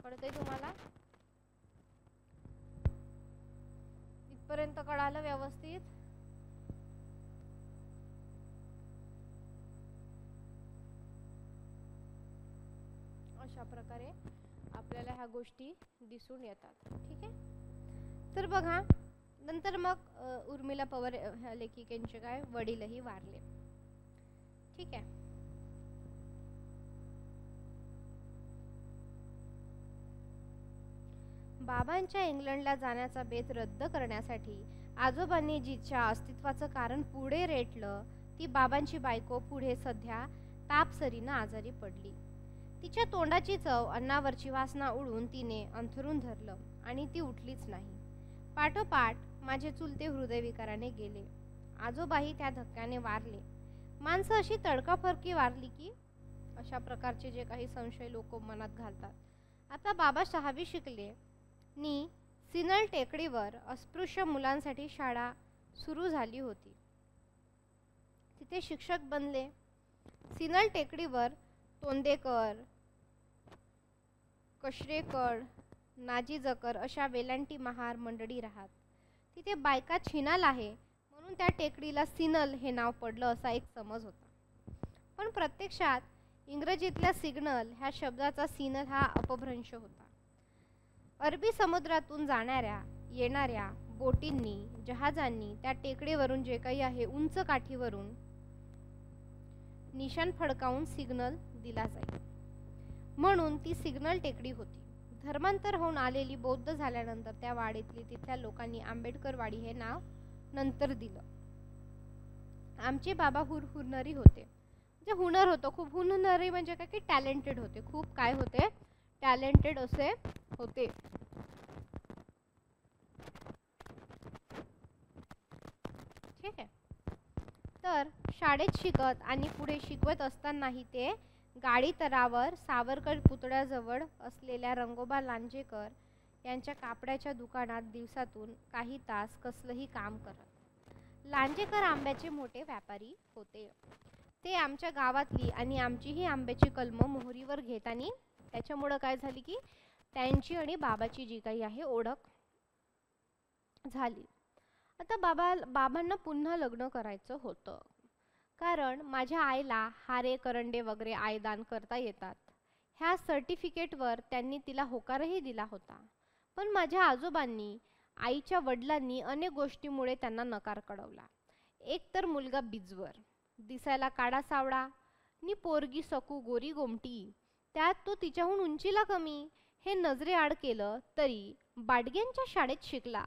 कळतंय तुम्हाला? इथपर्यंत कळालं व्यवस्थित? अशा प्रकारे आपल्याला ह्या गोष्टी दिसून येतात. ठीक आहे. तर बघा नंतर मग उर्मिला पवार ह्या लेखिकेंचे काय वडीलही वारले. ठीक आहे. बाबांच्या इंग्लंडला जाण्याचा बेत रद्द करण्यासाठी आजोबांनी जिच्या अस्तित्वाचं कारण पुढे रेटलं ती बाबांची बायको पुढे सध्या तापसरीनं आजारी पडली. तिच्या तोंडाची चव अन्नावरची वासना उडून तिने अंथरून धरलं आणि ती उठलीच नाही. पाठोपाठ माझे चुलते हृदयविकाराने गेले. आजोबाही त्या धक्क्याने वारले. माणसं अशी तडकाफडकी वारली की अशा प्रकारचे जे काही संशय लोक मनात घालतात. आता बाबा 6वी शिकले नी सिनल टेकडीवर अस्पृश्य मुलांसाठी शाळा सुरू झाली होती. तिथे शिक्षक बनले. सिनल टेकडीवर तोंडेकर, कशरेकर, नाजीजकर अशा वेलांटी महार मंडळी राहत. तिथे बायका छिनाल आहे म्हणून त्या टेकडीला सिनल हे नाव पडलं असा एक समज होता. पण प्रत्यक्षात इंग्रजीतल्या सिग्नल ह्या शब्दाचा सिनल हा अपभ्रंश होता. अरबी समुद्रातून जाणाऱ्या येणाऱ्या बोटींनी जहाजांनी त्या टेकडीवरून जे काही आहे उंच काठीवरून निशाण फडकावून सिग्नल दिला जाईल म्हणून ती सिग्नल टेकडी होती. धर्मांतर होऊन आलेली बौद्ध झाल्यानंतर त्या वाडीतली तिथल्या लोकांनी आंबेडकर वाडी हे नाव नंतर दिलं. आमचे बाबा हुनरी होते. म्हणजे हुनर होतं खूप. हुनरी म्हणजे काय की टॅलेंटेड होते. खूप काय होते? टॅलेंटेड असे होते. ठीक आहे. तर शाळेत शिकत आणि पुढे शिकवत असतानाही ते गाडी तरावर सावरकर पुतळ्याजवळ असलेल्या रंगोबा लांजेकर यांच्या कापडाच्या दुकानात दिवसातून काही तास कसलंही काम करत. लांजेकर आंब्याचे मोठे व्यापारी होते. ते आमच्या गावातली आणि आमचीही आंब्याची कलमं मोहरीवर घेत आणि त्याच्यामुळं काय झाली की त्यांची आणि बाबाची जी काही आहे ओळख झाली. आता बाबांना पुन्हा लग्न करायचं होतं कारण माझ्या आईला हारे करंडे वगैरे आयदान करता येतात ह्या सर्टिफिकेटवर त्यांनी तिला होकारही दिला होता. पण माझ्या आजोबांनी आईच्या वडिलांनी अनेक गोष्टीमुळे त्यांना नकार कळवला. एक तर मुलगा बिजवर, दिसायला काळा सावळा नि पोरगी सकू गोरी गोमटी, त्यात तो तिच्याहून उंचीला कमी. हे नजरेआड केलं तरी बाडग्यांच्या शाळेत शिकला.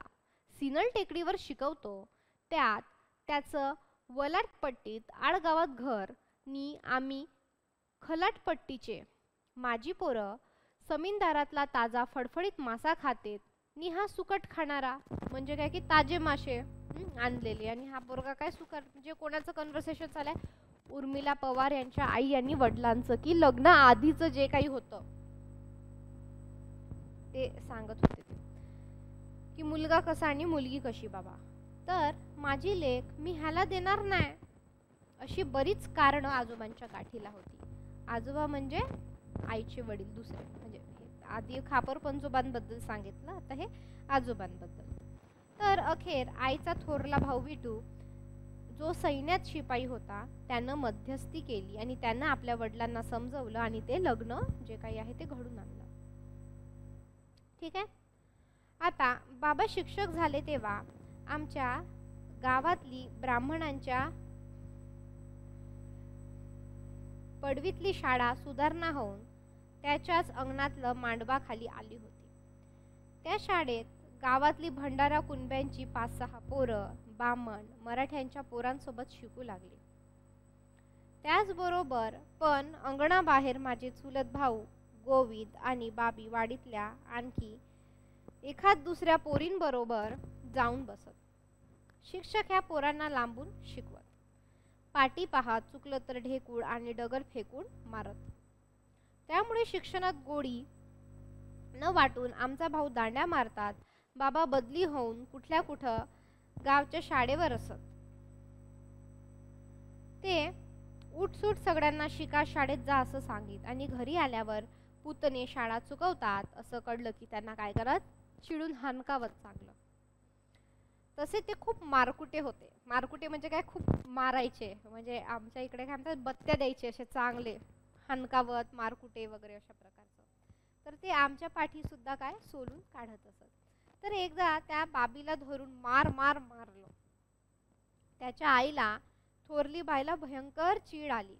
सिनल टेकडीवर शिकवतो. त्यात त्याचं वलाटपट्टीत आडगावात घर नि आम्ही खलाटपट्टीचे. माझी पोरं समीनदारातला ताजा फडफडीत मासा खातेत नि हा सुकट खाणारा. म्हणजे काय की ताजे मासे आणलेले आणि हा पोरगा काय सुकट. म्हणजे कोणाचं कन्व्हर्सेशन चाललंय? उर्मिला पवार यांच्या आई आणि वडिलांचं की लग्न आधीचं जे काही होतं ते सांगत होते ते की मुलगा कसा आणि मुलगी कशी बाबा. तर माझी लेक मी ह्याला देणार नाही अशी बरीच कारणं आजोबांच्या गाठीला होती. आजोबा म्हणजे आईचे वडील दुसरे. म्हणजे आधी खापर पंजोबांबद्दल सांगितलं, आता हे आजोबांबद्दल. तर अखेर आईचा थोरला भाऊ विटू जो सैन्यात शिपाई होता त्यानं मध्यस्थी केली आणि त्यानं आपल्या वडिलांना समजवलं आणि ते लग्न जे काही आहे ते घडून आणलं. ठीक आहे. आता बाबा शिक्षक झाले तेव्हा आमच्या गावातली ब्राह्मणांच्या पडवीतली शाळा सुधारणा होऊन त्याच्याच अंगणातलं मांडवाखाली आली होती. त्या शाळेत गावातली भंडारा कुणब्यांची 5-6 पोरं बामण मराठ्यांच्या पोरांसोबत शिकू लागली. त्याचबरोबर पण अंगणाबाहेर माझे चुलत भाऊ गोविंद आणि बाबी वाडीतल्या आणखी एखाद दुसऱ्या पोरींबरोबर जाऊन बसत. शिक्षक ह्या पोरांना लांबून शिकवत. पाटी पाहत चुकलं तर ढेकूळ आणि डगर फेकून मारत. त्यामुळे शिक्षणात गोडी न वाटून आमचा भाऊ दांड्या मारतात बाबा बदली होऊन कुठल्या कुठं गावच्या शाळेवर असत. ते उठसूट सगळ्यांना शिका, शाळेत जा असं सांगित आणि घरी आल्यावर पुतणे शाळा चुकवतात असं कळलं की त्यांना काय करत, चिडून हानकावत चांगलं. तसे ते खूप मारकुटे होते. मारकुटे म्हणजे काय, खूप मारायचे. म्हणजे आमच्या इकडे काय म्हणतात, बत्त्या द्यायचे असे चांगले, हानकावत मारकुटे वगैरे अशा प्रकारचं. तर ते आमच्या पाठी सुद्धा काय सोलून काढत असत. तर एकदा त्या बाबीला धरून मार मार मारलं. त्याच्या आईला, थोरली बाईला भयंकर चीड आली.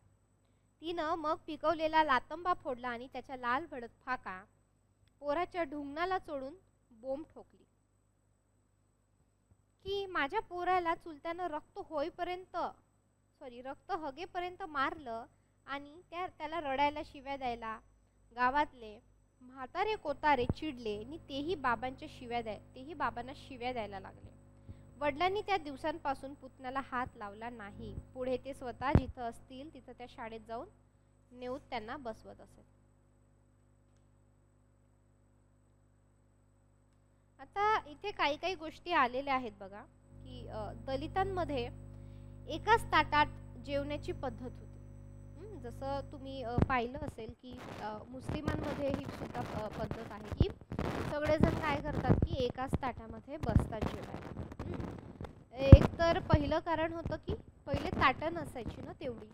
तिनं मग पिकवलेला लातंबा फोडला आणि त्याच्या लाल भडक फाका पोराच्या ढुंगणाला चोडून बोंब ठोकली की माझ्या पोराला चुलत्यानं रक्त हगेपर्यंत मारलं आणि त्याला रडायला, शिव्या द्यायला गावातले म्हातारे कोतारे चिडले आणि तेही बाबांना शिव्या द्यायला लागले. वडिलांनी त्या दिवसांपासून पुतण्याला हात लावला नाही. पुढे ते स्वतः जिथं असतील तिथं त्या शाळेत जाऊन नेऊन त्यांना बसवत असत. आता इथे काही काही गोष्टी आलेल्या आहेत बघा, की दलितांमध्ये एकाच ताटात जेवण्याची पद्धत होती. जसं तुम्ही पाहिलं असेल की मुस्लिमांमध्ये ही सुद्धा पद्धत आहे की सगळेजण काय करतात की एकाच ताटामध्ये बसतात जेवायला. एक तर पहिलं कारण होतं की पहिले ताटं नसायची ना तेवढी,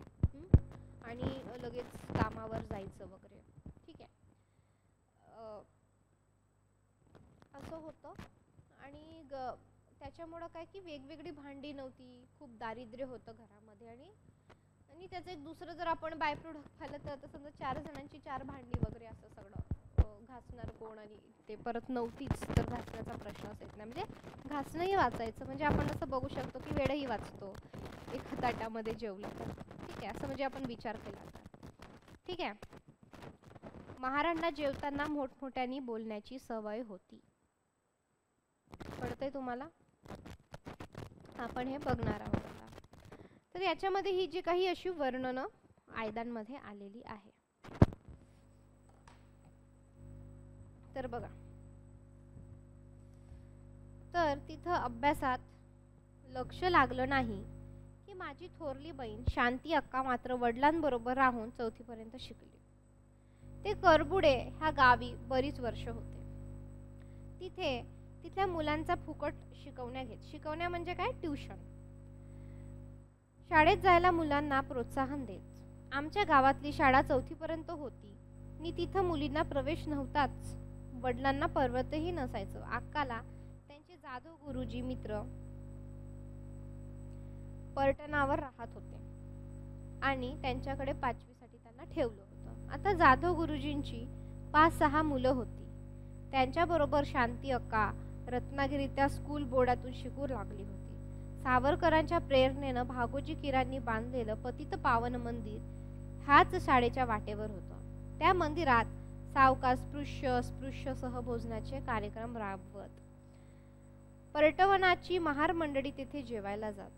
आणि लगेच कामावर जायचं वगैरे, ठीक आहे, असं होतं. आणि त्याच्यामुळं काय की वेगवेगळी भांडी नव्हती, खूप दारिद्र्य होतं घरामध्ये. आणि त्याचं एक दुसरं जर आपण बाय प्रोडक्ट पाहिलं तर आता समजा 4 जणांची 4 भांडी वगैरे असं सगळं घासणार कोण, आणि ते परत नव्हतीच तर घासण्याचा प्रश्नच येत नाही. म्हणजे घासणंही वाचायचं, म्हणजे आपण असं बघू शकतो की वेळही वाचतो एका ताटामध्ये जेवलं तर, ठीक आहे, असं म्हणजे आपण विचार केला तर, ठीक आहे. महाराजांना जेवताना मोठमोठ्याने बोलण्याची सवय होती. कळतंय तुम्हाला? आपण हे बघणार आहोत आता. तर याच्यामध्ये ही जी काही अशी वर्णनं आयदांमध्ये आलेली आहे. तर बघा, तर तिथं अभ्यासात लक्ष लागलं नाही की माझी थोरली बहीण शांती अक्का मात्र वडिलांबरोबर राहून 4थी पर्यंत शिकली. ते करबुडे ह्या गावी बरीच वर्ष होते. तिथल्या मुलांचा फुकट शिकवण्या म्हणजे काय, ट्युशन. शाळेत जायला मुलांना प्रोत्साहन देत. आमच्या गावातली शाळा 4थी पर्यंत होती आणि तिथं मुलींना प्रवेश नव्हताच. वडिलांना परवतही नसायचं. अक्काला त्यांचे जाधव गुरुजी मित्र पर्यटनावर राहत होते आणि त्यांच्याकडे 5वी साठी त्यांना ठेवलं होतं. आता जाधव गुरुजींची 5-6 मुलं होती. त्यांच्याबरोबर शांती अक्का रत्नागिरीच्या स्कूल बोर्डातून शिकू लागली होती. सावरकरांच्या प्रेरणेनं भागोजी किरांनी बांधलेलं पतित पावन मंदिर ह्याच शाळेच्या वाटेवर होतं. त्या मंदिरात सावकाश स्पृश्य भोजनाचे कार्यक्रम राबवत. पर्यटनाची महार मंडळी तिथे जेवायला जात.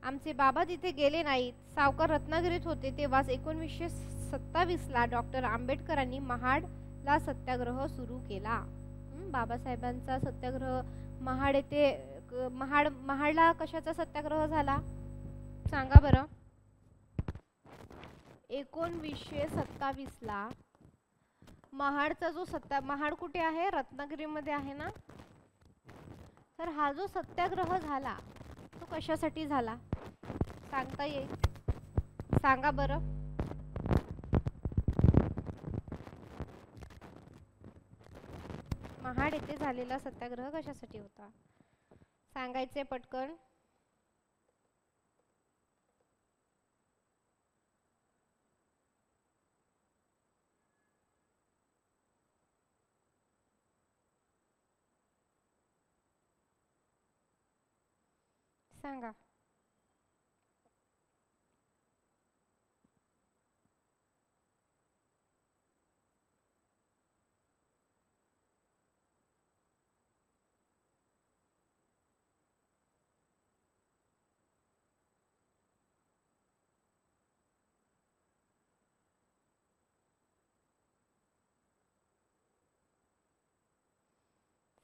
आमचे बाबा तिथे गेले नाहीत. सावकार रत्नागिरीत होते तेव्हाच 1927ला डॉक्टर आंबेडकरांनी महाडला सत्याग्रह सुरू केला. बाबासाहेबांचा सत्याग्रह महाड येथे, महाडला कशाचा सत्याग्रह झाला सांगा बरं? 1927ला महाडचा जो महाड कुठे आहे? रत्नागिरीमध्ये आहे ना. तर हा जो सत्याग्रह झाला तो कशासाठी झाला सांगता येईल? सांगा बरं. महाड येथे झालेला सत्याग्रह कशासाठी होता सांगायचे पटकन. सांगा.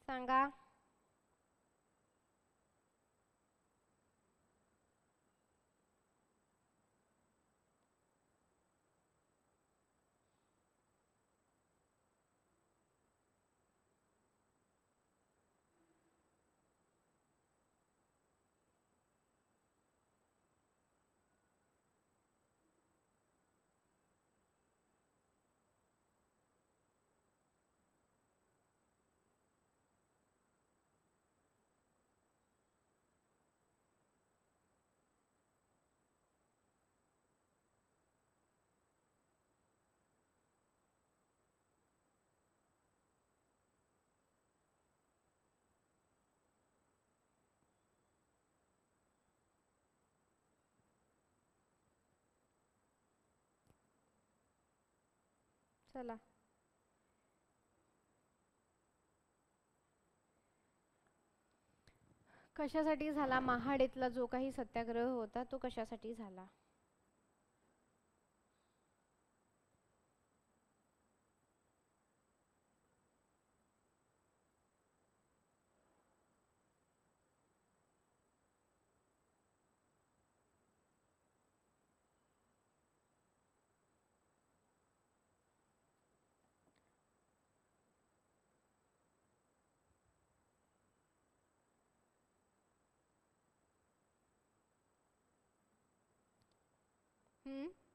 सांगा. चला. कशासाठी झाला महाडेतला जो काही सत्याग्रह होता तो कशासाठी झाला?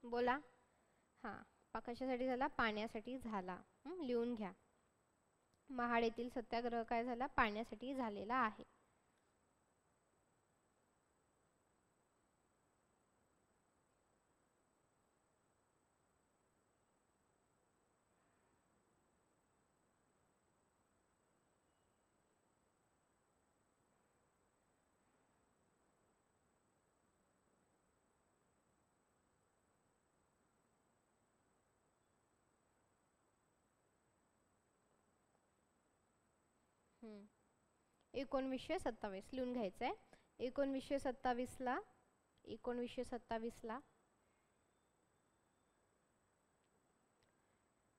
बोला. हां, कशासाठी झाला? पाण्यासाठी झाला. लिहून घ्या. महाडेतील सत्याग्रह काय झाला? पाण्यासाठी झालेला आहे. हम्म. 1927 लिहून घ्यायचंय. 1927ला 1927ला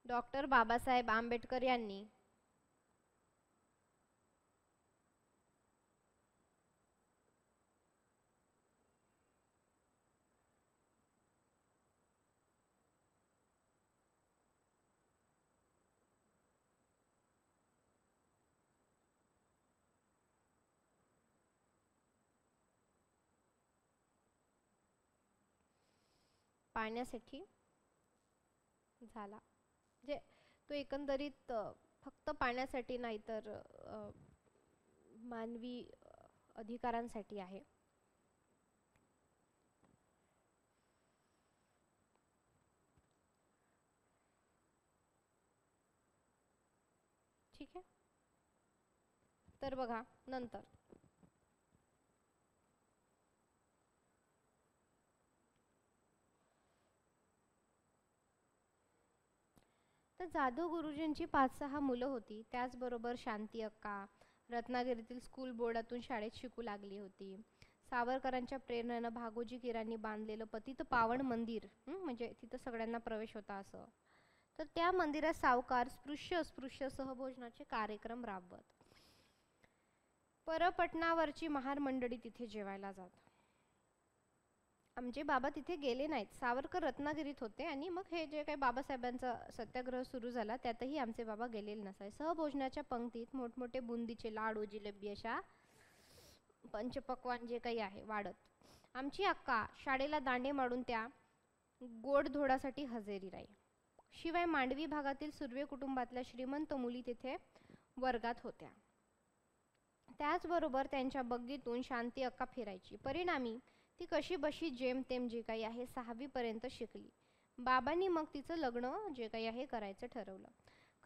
डॉक्टर बाबासाहेब आंबेडकर यांनी पाण्यासाठी झाला. म्हणजे तो एकंदरीत फक्त पाण्यासाठी नाही तर मानवी अधिकारांसाठी आहे. ठीक आहे. तर बघा नंतर तर जाधव गुरुजींची 5-6 मुलं होती. त्याचबरोबर शांती अक्का रत्नागिरीतील स्कूल बोर्डातून शाळेत शिकू लागली होती. सावरकरांच्या प्रेरणेनं भागोजी किरांनी बांधलेलं पतित पावन मंदिर, म्हणजे तिथं सगळ्यांना प्रवेश होता असं, तर त्या मंदिरात सावकार स्पृश्य अस्पृश्य सहभोजनाचे कार्यक्रम राबवत. परपटणावरची महार मंडळी तिथे जेवायला जात. आमचे बाबा तिथे गेले नाहीत. सावरकर रत्नागिरीत होते आणि मग हे जे काही बाबासाहेबांचा सत्याग्रह सुरू झाला त्यातही आमचे बाबा गेलेले नसाय. सहभोजनाच्या पंक्तीत मोठमोठे बुंदीचे लाडू जिलेबी अशा पंचपक्वान जे काही आहे वाढत. आमची अक्का शाळेला दांडे मारून त्या गोडधोडासाठी हजेरी राही. शिवाय मांडवी भागातील सुर्वे कुटुंबातल्या श्रीमंत मुली तिथे वर्गात होत्या. त्याचबरोबर त्यांच्या बग्गीतून शांती अक्का फिरायची. परिणामी ती कशी बशी जेमतेम जे काही आहे 6वी पर्यंत शिकली. बाबांनी मग तिचं लग्न जे काही आहे करायचं ठरवलं.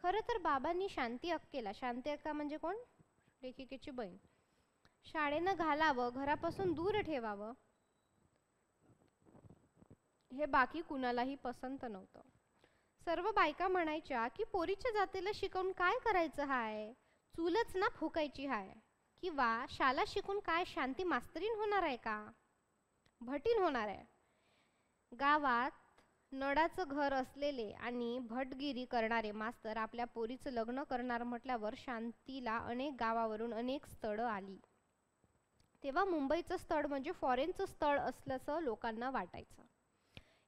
खरं तर बाबांनी शांती अक्केला, शांती अक्का म्हणजे कोण? लेखिकेची बहीण, शाळेनं घालावं, घरापासून दूर ठेवावं हे बाकी कुणालाही पसंत नव्हतं. सर्व बायका म्हणायच्या की पोरीच्या जातीला शिकवून काय करायचं हाय, चूलच ना फुकायची हाय, किंवा शाला शिकून काय शांती मास्तरीन होणार आहे का, भटीन होणार आहे. गावात नडाचं घर असलेले आणि भटगिरी करणारे मास्तर आपल्या पोरीचं लग्न करणार म्हटल्यावर शांतीला अनेक गावावरून अनेक स्थळं आली. तेव्हा मुंबईचं स्थळ म्हणजे फॉरेनचं स्थळ असल्याचं लोकांना वाटायचं.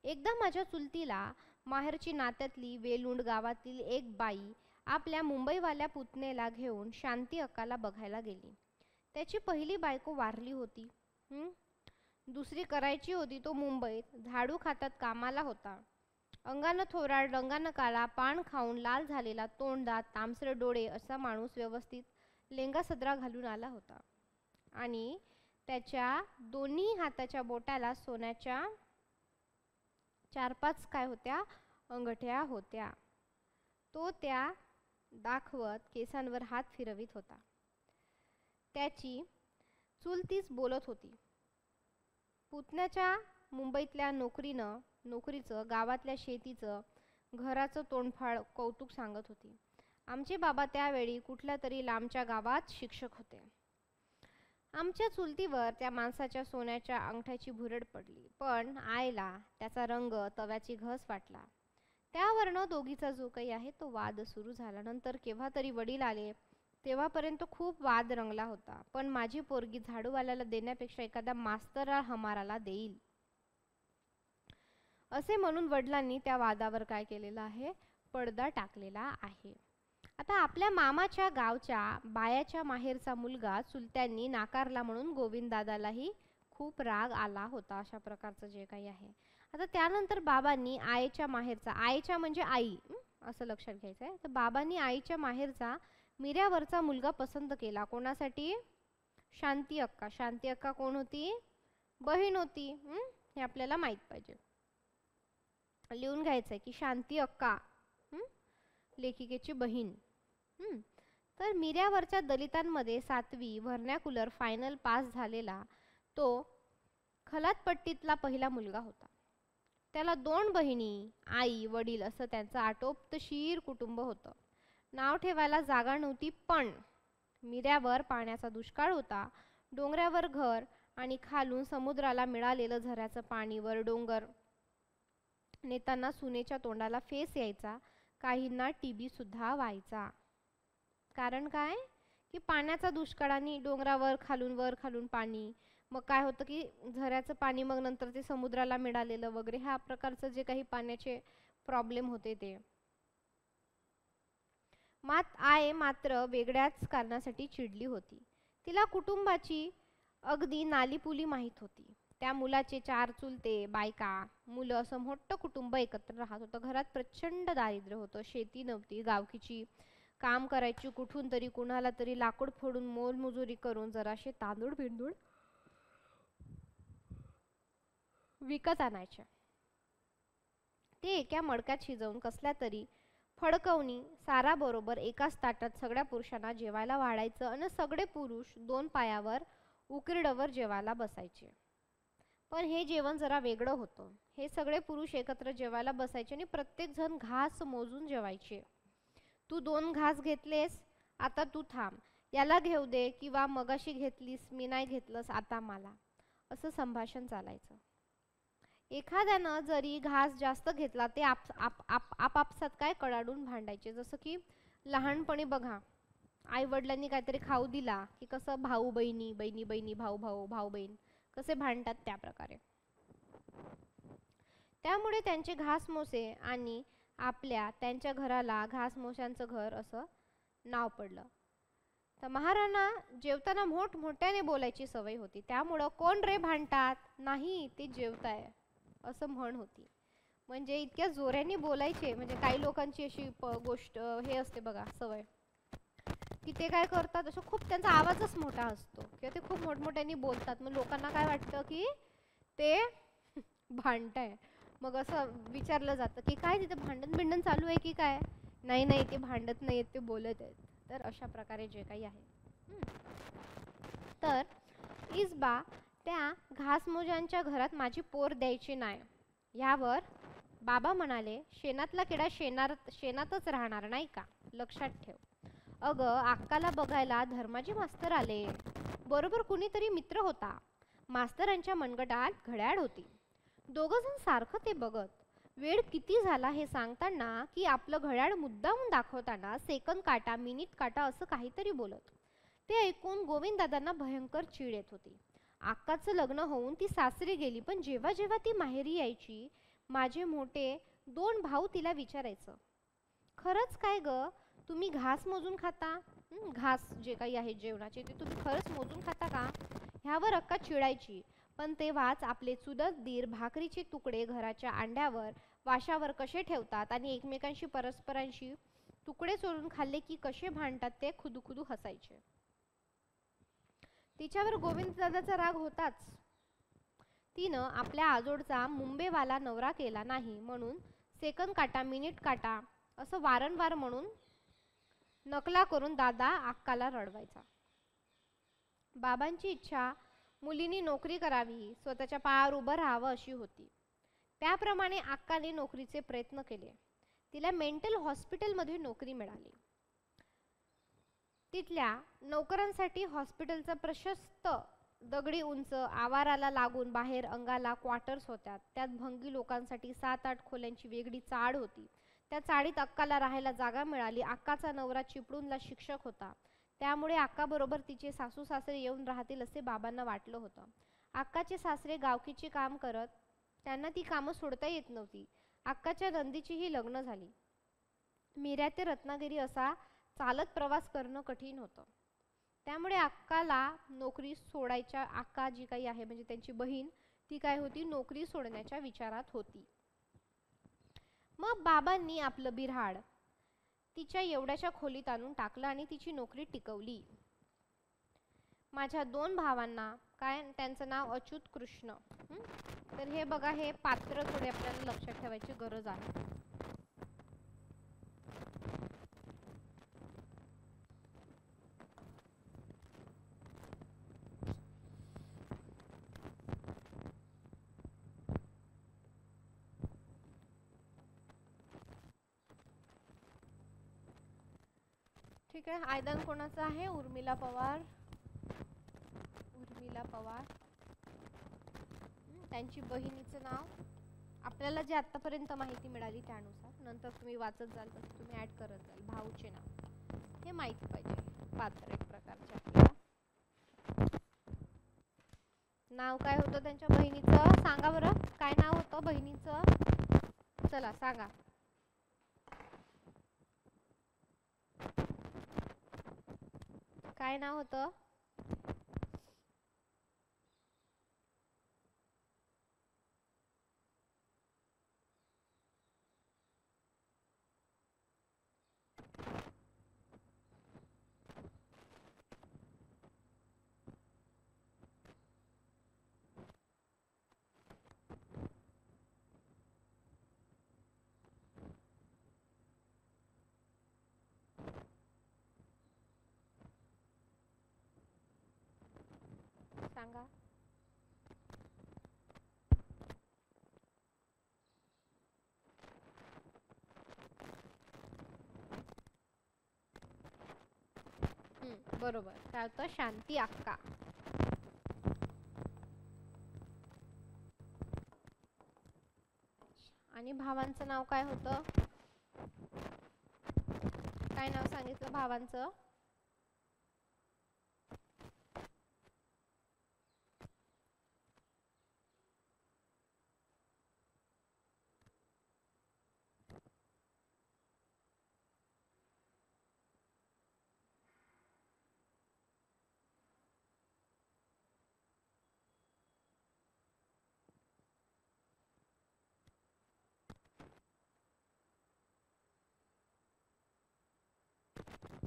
एकदा माझ्या चुलतीला माहेरची नात्यातली वेलुंड गावातील एक बाई आपल्या मुंबईवाल्या पुतणेला घेऊन शांती अक्काला बघायला गेली. त्याची पहिली बायको वारली होती. दुसरी करायची होती. तो मुंबईत झाडू खात्यात कामाला होता. अंगानं थोराड, रंगानं काळा, पान खाऊन लाल झालेला, तोंडात तांबसर डोळे असा माणूस व्यवस्थित लेंगा सदरा घालून आला होता आणि त्याच्या दोन्ही हाताच्या बोटाला सोन्याच्या 4-5 काय होत्या अंगठ्या होत्या. तो त्या दाखवत केसांवर हात फिरवित होता. त्याची चुलतीच बोलत होती. पुतण्याच्या मुंबईतल्या नोकरीचं, गावातल्या शेतीचं, घराचं तोंडफाळ कौतुक सांगत होती. आमचे बाबा त्यावेळी कुठल्या तरी लांबच्या गावात शिक्षक होते. आमच्या चुलतीवर त्या माणसाच्या सोन्याच्या अंगठ्याची भुरळ पडली, पण आईला त्याचा रंग, तव्याची घस वाटला. त्यावरनं दोघीचा जो काही आहे तो वाद सुरू झाला. नंतर केव्हा तरी वडील आले, तेव्हापर्यंत खूप वाद रंगला होता. पण माझी पोरगी झाडूवाल्याला देण्यापेक्षा एखाद्या मास्तर हमाराला देईल असे म्हणून वडिलांनी त्या वादावर काय केलेलं आहे, पडदा टाकलेला आहे. आता आपल्या मामाच्या गावच्या बायाच्या माहेरचा मुलगा चुलत्यांनी नाकारला म्हणून गोविंददादालाही खूप राग आला होता. अशा प्रकारचं जे काही आहे. आता त्यानंतर बाबांनी आईच्या माहेरचा, आईच्या म्हणजे आई असं लक्षात घ्यायचं आहे. तर बाबांनी आईच्या माहेरचा मिऱ्यावरचा मुलगा पसंत केला. कोणासाठी? शांती अक्का. शांती अक्का कोण होती? बहीण होती. हे आपल्याला माहीत पाहिजे. लिहून घ्यायचं आहे की शांती अक्का लेखिकेची बहीण. तर मिऱ्यावरच्या दलितांमध्ये 7वी व्हर्नॅक्युलर फायनल पास झालेला तो खलातपट्टीतला पहिला मुलगा होता. त्याला 2 बहिणी, आई, वडील असं त्यांचं आटोपतशीर कुटुंब होतं. नाव ठेवायला जागा नव्हती, पण मिऱ्यावर पाण्याचा दुष्काळ होता. डोंगरावर घर आणि खालून समुद्राला मिळालेलं झऱ्याचं पाणी. वर डोंगर नेताना सुनेच्या तोंडाला फेस यायचा. काहींना TB सुद्धा व्हायचा. कारण काय की पाण्याचा दुष्काळ आणि डोंगरावर खालून पाणी. मग काय होतं की झऱ्याचं पाणी, मग नंतर ते समुद्राला मिळालेलं वगैरे, ह्या प्रकारचं जे काही पाण्याचे प्रॉब्लेम होते ते. मात्र वेगळ्याच कारणासाठी चिडली होती. तिला कुटुंबाची अगदी नालीपुली माहीत होती. त्या मुलाचे 4 चुलते, बायका, मुलं असं मोठं कुटुंब एकत्र राहत होतं. घरात प्रचंड दारिद्र्य होतं. शेती नव्हती. गावकीची काम करायची, कुठून तरी कुणाला तरी लाकूड फोडून मोलमजुरी करून जराशे तांदूळ बिंदूळ विकत आणायचे. ते एका मडक्यात शिजवून कसल्या तरी फडकवणी साराबरोबर एकाच ताटात सगळ्या पुरुषांना जेवायला वाढायचं आणि सगळे पुरुष 2 पायावर उकिरड्यावर जेवायला बसायचे. पण हे जेवण जरा वेगळं होतं. हे सगळे पुरुष एकत्र जेवायला बसायचे आणि प्रत्येक जण घास मोजून जेवायचे. तू 2 घास घेतलेस, आता तू थांब, याला घेऊ दे, किंवा मगाशी घेतलीस, मी नाही घेतलंस, आता मला, असं संभाषण चालायचं. एखाद्यानं जरी घास जास्त घेतला ते आपापसात काय कडाडून भांडायचे. जसं की लहानपणी बघा, आई वडिलांनी काहीतरी खाऊ दिला की कसं भाऊ बहिणी, बहिणी बहिणी, भाऊ भाऊ, भाऊ बहीण कसे भांडतात त्या प्रकारे. त्यामुळे त्यांचे घासमोसे आणि त्यांच्या घराला घासमोशांचं घर असं नाव पडलं. तर महाराणा जेवताना मोठमोठ्याने बोलायची सवय होती. त्यामुळं कोण रे भांडतात, नाही ते जेवताय असं म्हण होती. म्हणजे इतक्या जोऱ्याने बोलायचे. म्हणजे काही लोकांची अशी गोष्ट हे असते बघा, सवय की ते काय करतात, असं खूप त्यांचा आवाजच मोठा असतो किंवा ते खूप मोठमोठ्याने बोलतात. मग लोकांना काय वाटतं की ते भांडताय. मग असं विचारलं जातं की काय तिथे भांडण चालू आहे की काय. नाही ते भांडत नाहीत, ते बोलत आहेत. तर अशा प्रकारे जे काही आहे. तर इसबा त्या घासमोजांच्या घरात माझी पोर द्यायची नाही. यावर बाबा म्हणाले, शेणातला किडा शेणातच राहणार नाही का, लक्षात ठेव. अगं अक्काला बघायला धर्माजी मास्तर आले. बरोबर कुणीतरी मित्र होता. मास्तरांच्या मनगटात घड्याळ होती. दोघं जण सारखं ते बघत. वेळ किती झाला हे सांगताना की आपलं घड्याळ मुद्दामून दाखवताना सेकंद काटा, मिनिट काटा असं काहीतरी बोलत. ते ऐकून गोविंददादांना भयंकर चीड येत होती. अक्काचं लग्न होऊन ती सासरी गेली, पण जेव्हा जेव्हा ती माहेरी यायची, माझे मोठे 2 भाऊ तिला विचारायचं, खरंच काय ग, तुम्ही घास मोजून खाता? घास जे काही आहे जेवणाचे ते तुम्ही खरंच मोजून खाता का? ह्यावर अक्का चिडायची. पण तेव्हाच आपले चुलत दीर भाकरीचे तुकडे घराच्या अंड्यावर वाशावर कसे ठेवतात आणि एकमेकांशी परस्परांशी तुकडे चोरून खाल्ले की कसे भांडतात ते खुदुखुदू हसायचे. तिच्यावर गोविंददादाचा राग होताच. तिनं आपल्या आजोळचा मुंबईवाला नवरा केला नाही म्हणून सेकंद काटा, मिनिट काटा असं वारंवार म्हणून नकला करून दादा अक्काला रडवायचा. बाबांची इच्छा मुलींनी नोकरी करावी, स्वतःच्या पायावर उभं राहावं अशी होती. त्याप्रमाणे अक्काने नोकरीचे प्रयत्न केले. तिला मेंटल हॉस्पिटलमध्ये नोकरी मिळाली. तिथल्या नोकरांसाठी हॉस्पिटलचा प्रशस्त दगडी उंच आवाराला लागून बाहेर अंगाला क्वार्टर्स होत्या. त्यात भंगी लोकांसाठी 7-8 खोल्यांची वेगळी चाळ होती. त्या चाळीत अक्काला राहायला जागा मिळाली. अक्काचा नवरा चिपळूणला शिक्षक होता, त्यामुळे अक्काबरोबर तिचे सासू सासरे येऊन राहतील असे बाबांना वाटलं होतं. अक्काचे सासरे गावकीचे काम करत, त्यांना ती कामं सोडता येत नव्हती. अक्काच्या नंदीचीही लग्न झाली. मिऱ्या ते रत्नागिरी असा चालत प्रवास करणं कठीण होतं. त्यामुळे अक्काला नोकरी सोडायच्या, अक्का जी काही आहे म्हणजे त्यांची बहीण, ती काय होती, नोकरी सोडण्याच्या विचारात होती. मग बाबांनी आपलं बिऱ्हाड तिच्या एवढ्याच्या खोलीत आणून टाकलं आणि तिची नोकरी टिकवली. माझ्या 2 भावांना काय, त्यांचं नाव अच्युत कृष्ण. तर हे बघा, हे पात्र थोडे आपल्याला लक्षात ठेवायची गरज आहे. ठीक आहे, आयदान कोणाचं आहे? उर्मिला पवार. उर्मिला पवार, त्यांची बहिणीचं नाव. आपल्याला जे आतापर्यंत माहिती मिळाली त्यानुसार, नंतर तुम्ही वाचत जाल तसं तुम्ही ऍड करत जाल. भाऊचे नाव हे माहिती पाहिजे, पात्र एक प्रकारचे आपल्याला. नाव काय होतं त्यांच्या बहिणीचं? सांगा बरं, काय नाव होतं बहिणीचं? चला सांगा. काय नाव होतं? सांगा. बरोबर, काय होतं? शांती अक्का. आणि भावांचं नाव काय होतं? काय नाव सांगितलं भावांचं?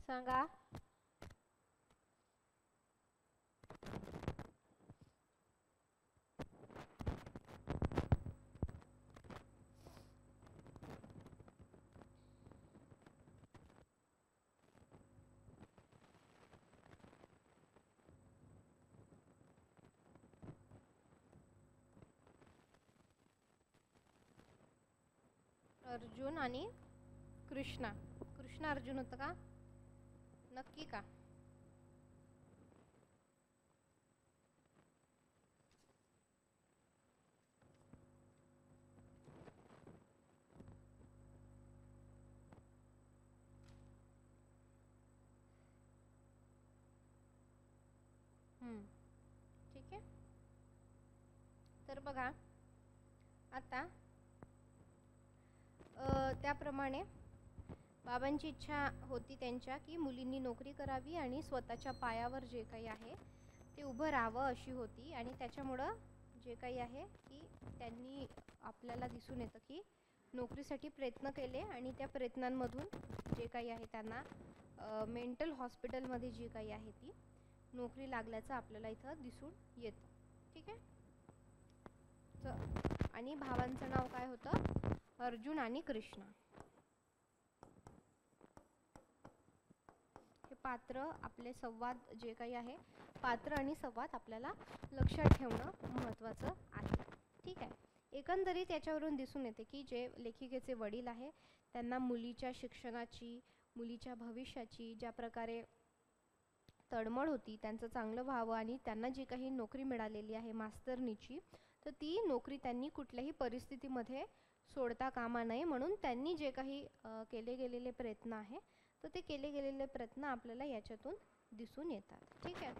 सांगा. अर्जुन आणि कृष्णा. कृष्ण अर्जुन होतं का? नक्की का? ठीक आहे. तर बघा आता त्याप्रमाणे बाबांची इच्छा होती त्यांच्या की मुलींनी नोकरी करावी आणि स्वतःच्या पायावर जे काही आहे ते उभं राहावं अशी होती. आणि त्याच्यामुळं जे काही आहे की त्यांनी आपल्याला दिसून येतं की नोकरीसाठी प्रयत्न केले आणि त्या प्रयत्नांमधून जे काही आहे त्यांना मेंटल हॉस्पिटलमध्ये जी काही आहे ती नोकरी लागल्याचं आपल्याला इथं दिसून येतं. ठीक आहे. आणि भावांचं नाव काय होतं? अर्जुन आणि कृष्ण. हे पात्र आपले संवाद जे काही आहे पात्र आणि संवाद आपल्याला लक्षात ठेवणं महत्त्वाचं आहे. ठीक आहे. एकंदरीत याच्यावरून दिसून येते की जे लेखिकेचे वडील आहे त्यांना मुलीच्या शिक्षणाची मुलीच्या भविष्याची ज्या प्रकारे तळमळ होती त्यांचं चांगलं व्हावं आणि त्यांना जी काही नोकरी मिळालेली आहे मास्तरनीची तर ती नोकरी त्यांनी कुठल्याही परिस्थितीमध्ये सोडता कामा नये म्हणून त्यांनी जे काही केले गेलेले प्रयत्न आहे तर ते केले गेलेले प्रयत्न आपल्याला याच्यातून दिसून येतात. ठीक आहे.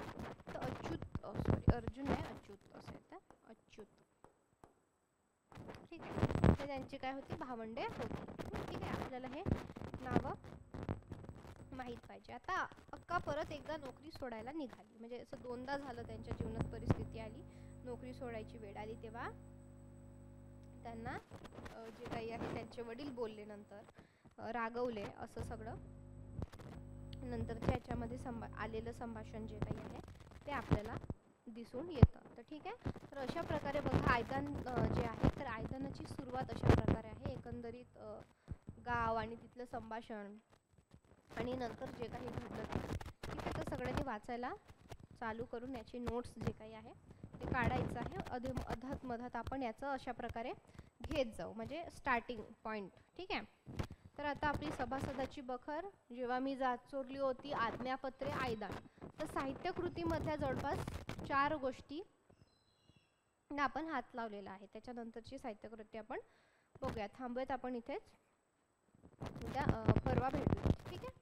तर सॉरी अर्जुन आहे अच्युत असं येतं अच्युत. ठीक आहे. तर त्यांची काय होती भावंडे होती. ठीक आहे. आपल्याला हे नावं माहीत पाहिजे. आता अक्का परत एकदा नोकरी सोडायला निघाली म्हणजे असं दोनदा झालं त्यांच्या जीवनात परिस्थिती आली नोकरी सोडायची वेळ आली तेव्हा त्यांना जे काही आहे त्यांचे वडील बोलले नंतर रागवले असं सगळं नंतरच्या याच्यामध्ये आलेलं संभाषण जे काही आहे ते आपल्याला दिसून येतं. तर ठीक आहे. तर अशा प्रकारे बघा आयदान जे आहे तर आयदानाची सुरुवात अशा प्रकारे आहे. एकंदरीत गाव आणि तिथलं संभाषण आणि नंतर जे काही घडलं ठीक आहे. तर सगळ्यांनी वाचायला चालू करून याची नोट्स जे काही आहे ते काढायचं आहे. अधात मधात आपण याचं अशा प्रकारे घेत जाऊ म्हणजे स्टार्टिंग पॉईंट. ठीक आहे. तर आता आपली सभासदाची बखर जेव्हा मी जात चोरली होती आज्ञापत्रे आयदान. तर साहित्यकृतीमधल्या जवळपास 4 गोष्टी आपण हात लावलेला आहे. त्याच्यानंतरची साहित्यकृती आपण बघूयात. थांबूयात आपण इथेच. उद्या परवा भेटूयात. ठीक आहे.